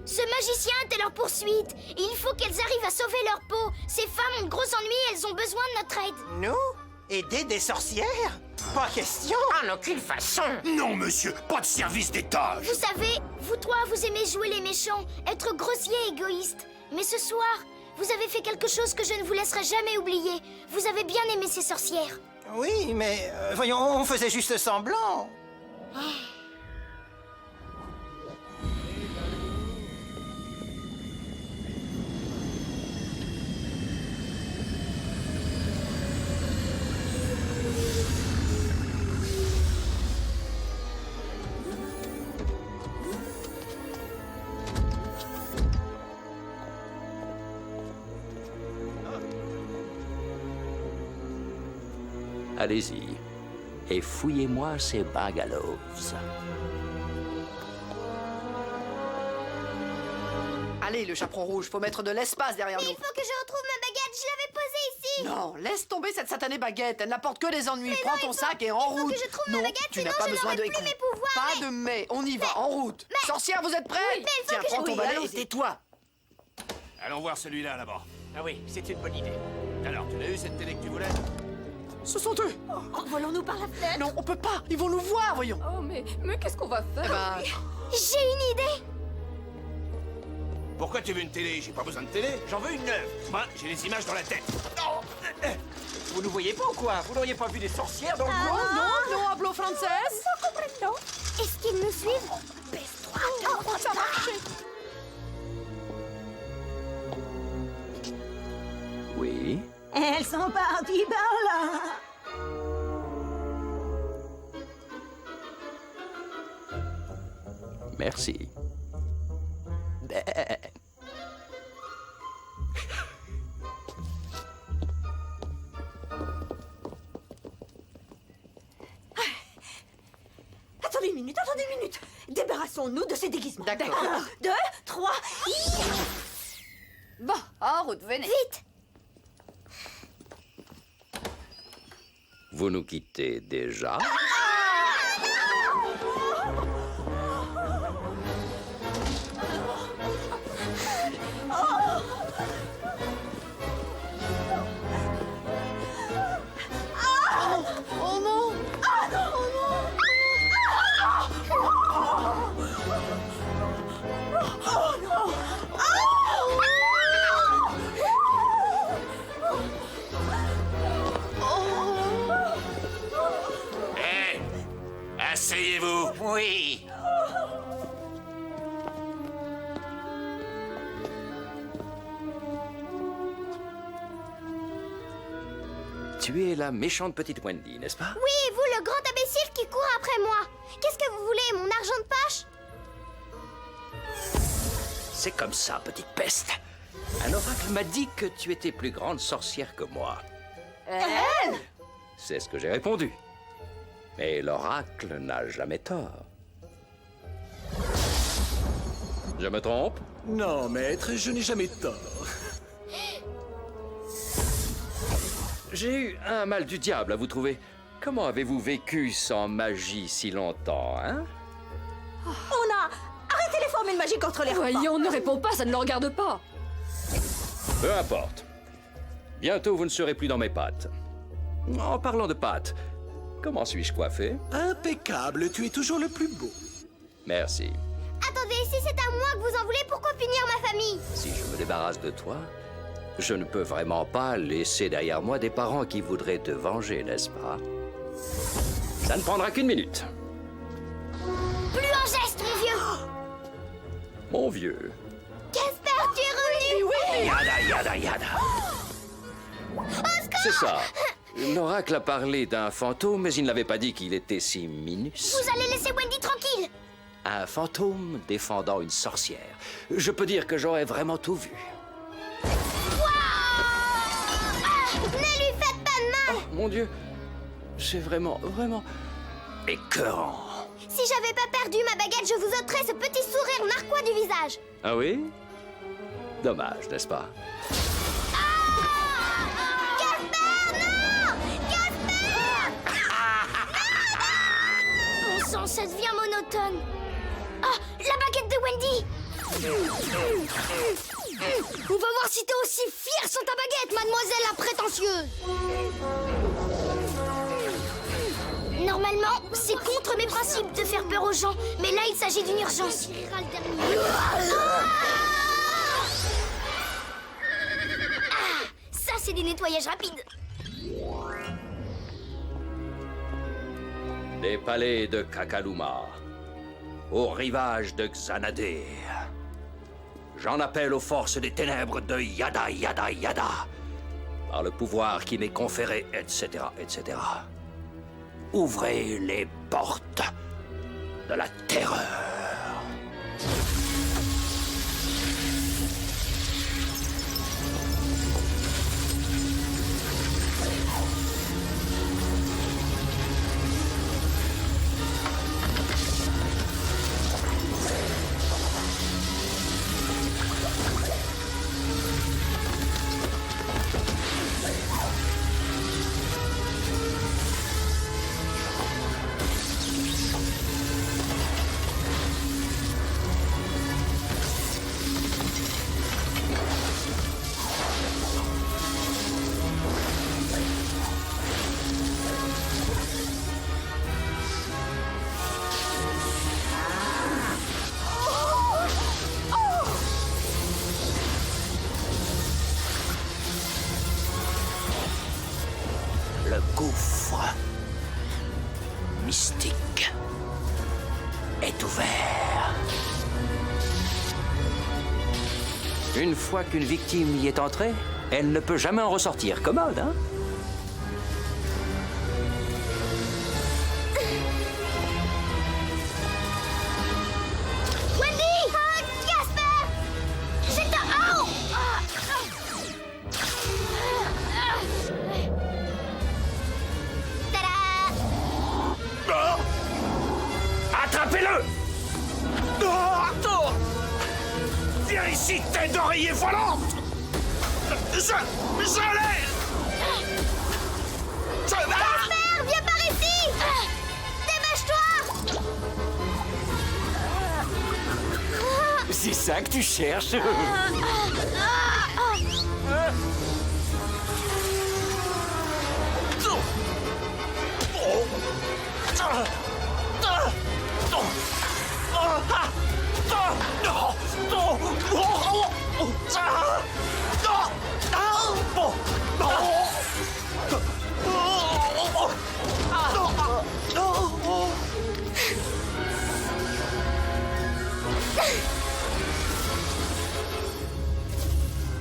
Ce magicien est à leur poursuite. Et il faut qu'elles arrivent à sauver leur peau. Ces femmes ont de gros ennuis et elles ont besoin de notre aide. Nous? Aider des sorcières? Pas question. En aucune façon. Non, monsieur, pas de service d'État. Vous savez, vous trois, vous aimez jouer les méchants, être grossiers et égoïstes. Mais ce soir, vous avez fait quelque chose que je ne vous laisserai jamais oublier. Vous avez bien aimé ces sorcières. Oui, mais voyons, on faisait juste semblant. Allez-y et fouillez-moi ces bungalows. Allez, le chaperon rouge, faut mettre de l'espace derrière nous. Il faut que je retrouve ma baguette, je l'avais posée ici. Non, laisse tomber cette satanée baguette, elle n'apporte que des ennuis. Prends ton sac et en il faut route. que je trouve ma Non, baguette, tu n'as sinon pas je besoin de n'aurai plus mes pouvoirs, Pas mais- de mais, on y va, en route. Sorcière, vous êtes prêts? Oui, mais il faut Tiens, que je- prends ton Oui, balai et allons-y. tais-toi. Allons voir celui-là là-bas. Ah oui, c'est une bonne idée. Alors, tu l'as eu cette télé que tu voulais? Ce sont eux. Envolons-nous par la fenêtre. Non, on peut pas, ils vont nous voir, voyons. Oh, mais qu'est-ce qu'on va faire? Eh ben, J'ai une idée. Pourquoi tu veux une télé? J'ai pas besoin de télé, j'en veux une neuve. Moi, j'ai les images dans la tête. Vous nous voyez pas ou quoi? Vous n'auriez pas vu des sorcières dans le coin? Non, hablo français. Est-ce qu'ils nous suivent? Oh, ça a marché. Oui. Elles sont parties par là. Merci. Attendez une minute. Débarrassons-nous de ces déguisements. D'accord. 1, 2, 3. Bon, en route, venez. Vite! Vous nous quittez déjà? Oh non! Hé! Asseyez-vous! Oui. Tu es la méchante petite Wendy, n'est-ce pas? Oui, vous, le grand imbécile qui court après moi. Qu'est-ce que vous voulez, mon argent de poche? C'est comme ça, petite peste. Un oracle m'a dit que tu étais plus grande sorcière que moi. Elle? C'est ce que j'ai répondu. Mais l'oracle n'a jamais tort. Je me trompe? Non, maître, je n'ai jamais tort. J'ai eu un mal du diable à vous trouver. Comment avez-vous vécu sans magie si longtemps, hein? On a arrêté les formules magiques contre les repas. Voyons, ne réponds pas, ça ne le regarde pas. Peu importe. Bientôt, vous ne serez plus dans mes pattes. En parlant de pattes, comment suis-je coiffé? Impeccable, tu es toujours le plus beau. Merci. Attendez, si c'est à moi que vous en voulez, pourquoi punir ma famille? Si je me débarrasse de toi, je ne peux vraiment pas laisser derrière moi des parents qui voudraient te venger, n'est-ce pas? Ça ne prendra qu'une minute. Plus un geste, mon vieux! Mon vieux. Casper, tu es revenu! Oui! Yada, yada, yada. C'est ça. L'oracle a parlé d'un fantôme, mais il n'avait pas dit qu'il était si minus. Vous allez laisser Wendy tranquille! Un fantôme défendant une sorcière. Je peux dire que j'aurais vraiment tout vu. Ne lui faites pas de mal! Mon Dieu, c'est vraiment écœurant. Si j'avais pas perdu ma baguette, je vous ôterais ce petit sourire narquois du visage. Ah oui? Dommage, n'est-ce pas? Casper, non! Casper! Bon sang, ça devient monotone. Ah, la baguette de Wendy! On va voir si t'es aussi fière sans ta baguette, mademoiselle la prétentieuse! Normalement, c'est contre mes principes de faire peur aux gens, mais là, il s'agit d'une urgence. Ça, c'est des nettoyages rapides. Des palais de Kakaluma, au rivage de Xanadu. J'en appelle aux forces des ténèbres de Yada, Yada, Yada, par le pouvoir qui m'est conféré, etc., etc. Ouvrez les portes de la terreur. gouffre mystique est ouvert. Une fois qu'une victime y est entrée, elle ne peut jamais en ressortir. Commode, hein? Wendy! Casper! C'est un... Oh! Tada! Attrapez-le! Viens ici, tête d'oreiller volante! Je l'ai! Casper, viens par ici! Dépêche-toi! C'est ça que tu cherches?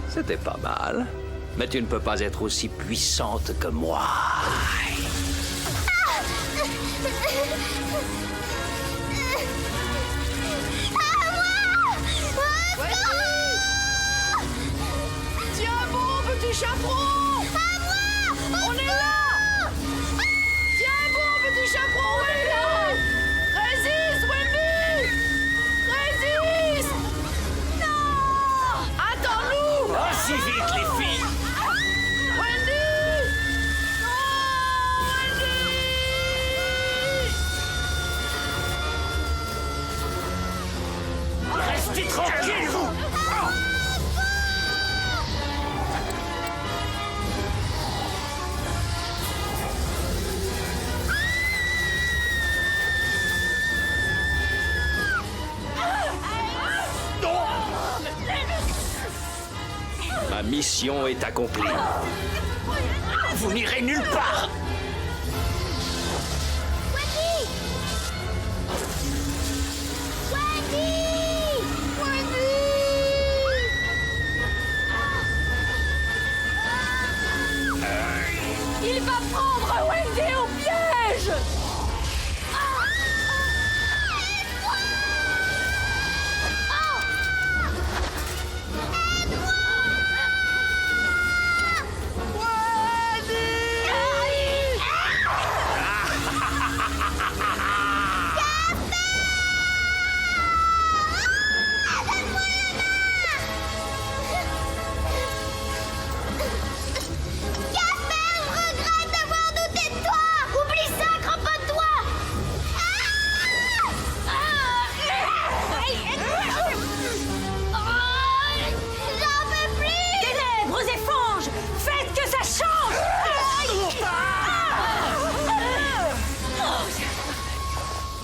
C'était pas mal. Mais tu ne peux pas être aussi puissante que moi. Tiens bon, petit chaperon! À moi! On est là! Tiens bon, petit chaperon, Wendy! Résiste, Wendy! Résiste! Non! Attends-nous! Pas si vite, les filles! Wendy! Non, Wendy! Restez tranquille, vous! Ma mission est accomplie. Vous n'irez nulle part. Wendy! Wendy! Il va prendre Wendy au piège!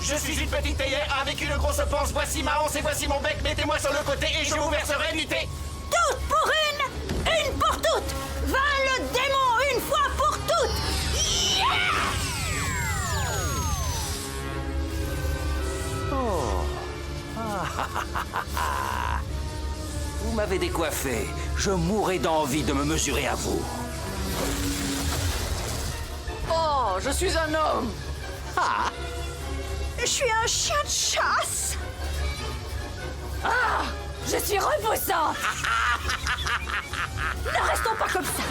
Je suis une petite théière avec une grosse panse. Voici ma hanse et voici mon bec. Mettez-moi sur le côté et je vous verserai du thé. Toutes pour une pour toutes. Va le démon une fois pour toutes. Oh. Vous m'avez décoiffé. Je mourrais d'envie de me mesurer à vous. Oh, je suis un homme. Ah, je suis un chien de chasse. Ah, je suis repoussante. Ne restons pas comme ça.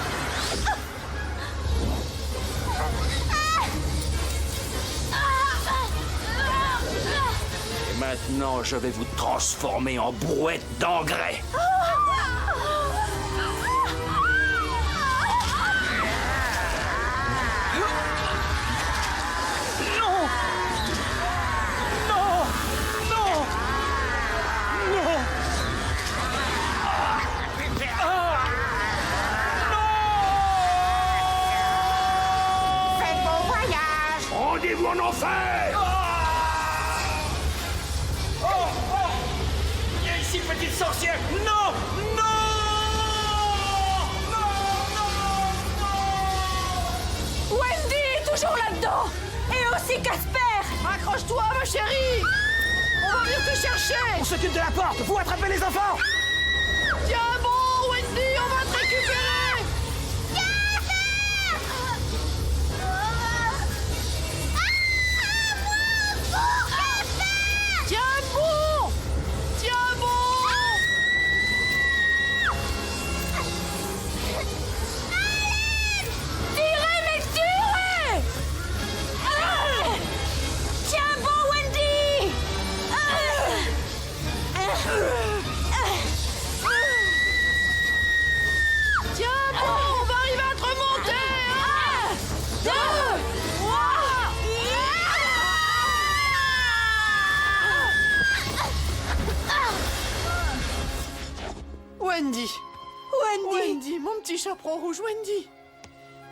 Et maintenant, je vais vous transformer en brouette d'engrais. Faites bon voyage! Rendez-vous en enfer! Viens ici, petite sorcière! Non! Non! Wendy! toujours là-dedans. Et aussi Casper. Accroche-toi, ma chérie. On va venir te chercher. On s'occupe de la porte. Vous attrapez les enfants. Tiens bon, Wendy, on va te récupérer. Tiens bon. Tiens bon. Tirez, mais tirez. Tiens bon, Wendy. Tiens bon, on va arriver à te remonter. 1, 2, 3. Wendy. Wendy, mon petit chaperon rouge, Wendy.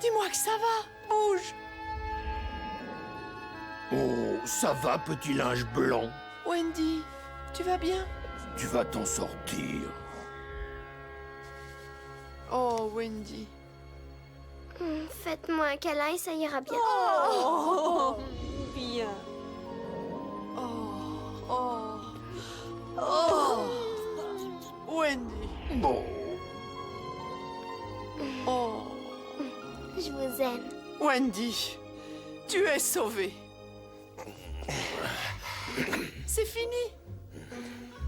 Dis-moi que ça va. Bouge. Oh, ça va, petit linge blanc. Wendy, tu vas bien? Tu vas t'en sortir. Oh, Wendy. Faites-moi un câlin et ça ira bien. Oh, bien. Wendy. Bon. Oh. Je vous aime. Wendy, tu es sauvée. C'est fini.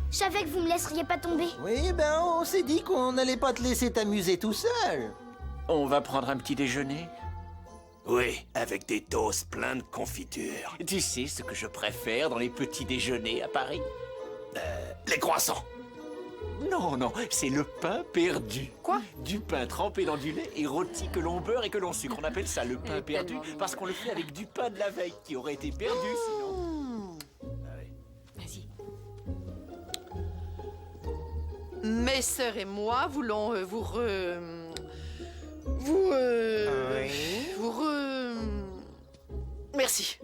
Je savais que vous me laisseriez pas tomber. Oui, ben on s'est dit qu'on n'allait pas te laisser t'amuser tout seul. On va prendre un petit déjeuner? Oui, avec des toasts pleins de confiture. Tu sais ce que je préfère dans les petits déjeuners à Paris? Les croissants. Non, non, c'est le pain perdu. Quoi? Du pain trempé dans du lait et rôti que l'on beurre et que l'on sucre. On appelle ça le pain perdu parce qu'on le fait avec du pain de la veille qui aurait été perdu sinon. Vas-y. Mes sœurs et moi voulons Merci.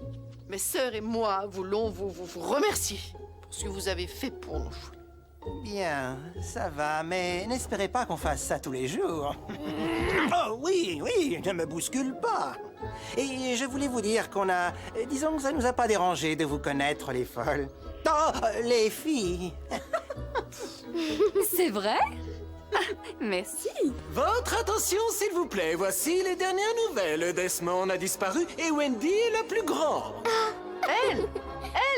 Mes sœurs et moi voulons vous remercier pour ce que vous avez fait pour nous. Bien, ça va, mais n'espérez pas qu'on fasse ça tous les jours. Oh oui, oui, ne me bouscule pas. Et je voulais vous dire qu'on a... Disons que ça nous a pas dérangé de vous connaître, les folles. Oh, les filles. C'est vrai? Merci. Votre attention, s'il vous plaît. Voici les dernières nouvelles. Desmond a disparu et Wendy est la plus grande. Elle,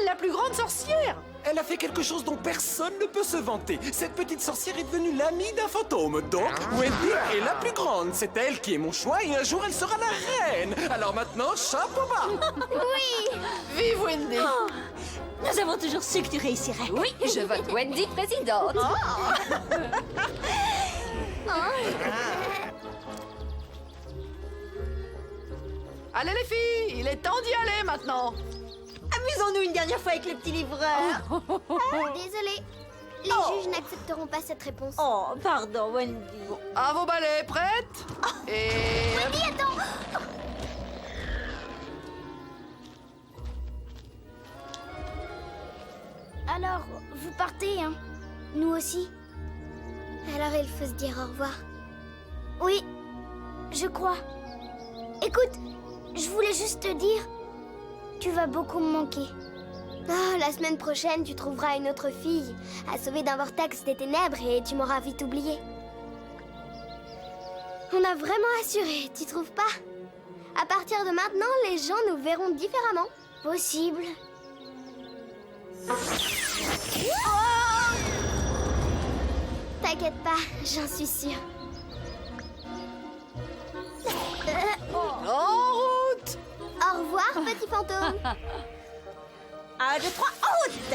la plus grande sorcière. Elle a fait quelque chose dont personne ne peut se vanter. Cette petite sorcière est devenue l'amie d'un fantôme. Donc, Wendy est la plus grande. C'est elle qui est mon choix et un jour, elle sera la reine. Alors maintenant, chapeau bas. Oui. Vive Wendy. Oh, nous avons toujours su que tu réussirais. Oui, je vote Wendy présidente. Allez les filles, il est temps d'y aller maintenant. Amusons-nous une dernière fois avec le petit livreur. Désolée. Les juges n'accepteront pas cette réponse. Oh, pardon, Wendy. À vos balais, prêtes? Et... Wendy, attends. Alors, vous partez, hein? Nous aussi? Alors il faut se dire au revoir. Oui, je crois. Écoute, je voulais juste te dire, tu vas beaucoup me manquer. Oh, la semaine prochaine, tu trouveras une autre fille à sauver d'un vortex des ténèbres et tu m'auras vite oublié. On a vraiment assuré, tu trouves pas? À partir de maintenant, les gens nous verront différemment. Possible. Oh! T'inquiète pas, j'en suis sûre. En route! Au revoir, petit fantôme. 1, 2, 3, en route.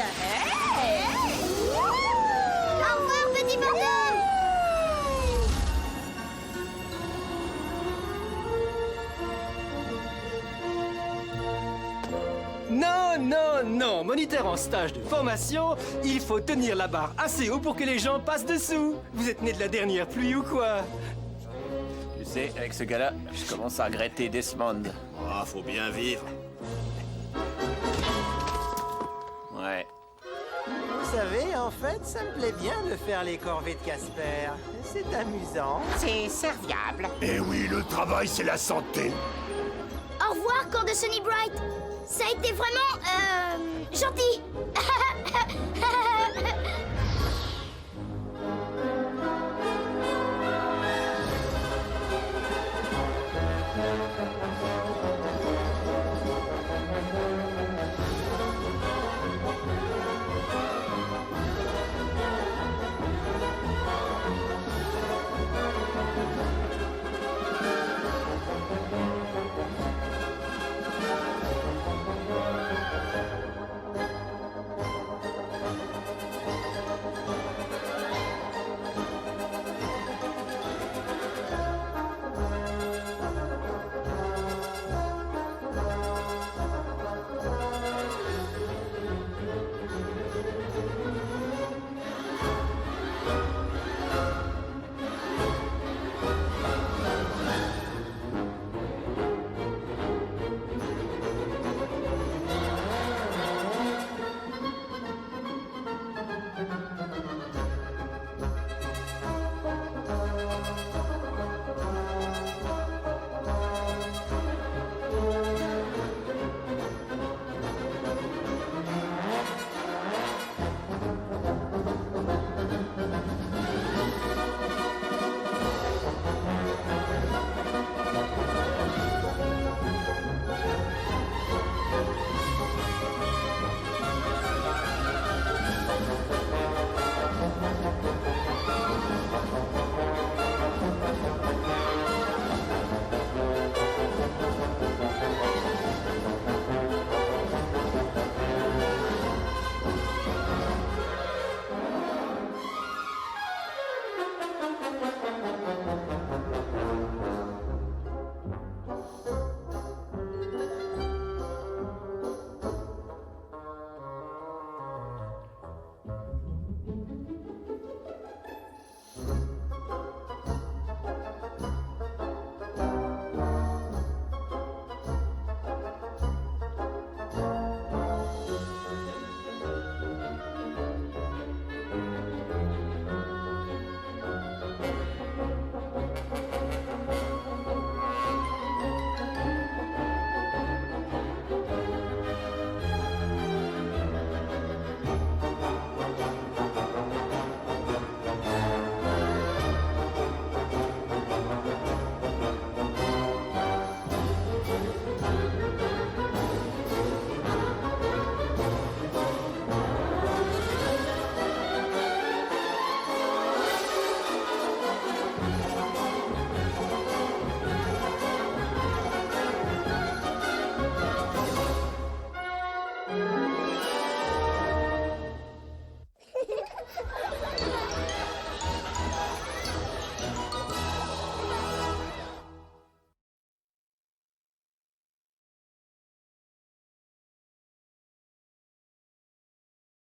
Au revoir, petit fantôme. Non, non, non. Moniteur en stage de formation, il faut tenir la barre assez haut pour que les gens passent dessous. Vous êtes né de la dernière pluie ou quoi? Tu sais, avec ce gars-là, je commence à regretter Desmond. Ah, faut bien vivre. Ouais. Vous savez, en fait, ça me plaît bien de faire les corvées de Casper. C'est amusant. C'est serviable. Eh oui, le travail, c'est la santé. Au revoir, de Sunny Bright. Ça a été vraiment... gentil.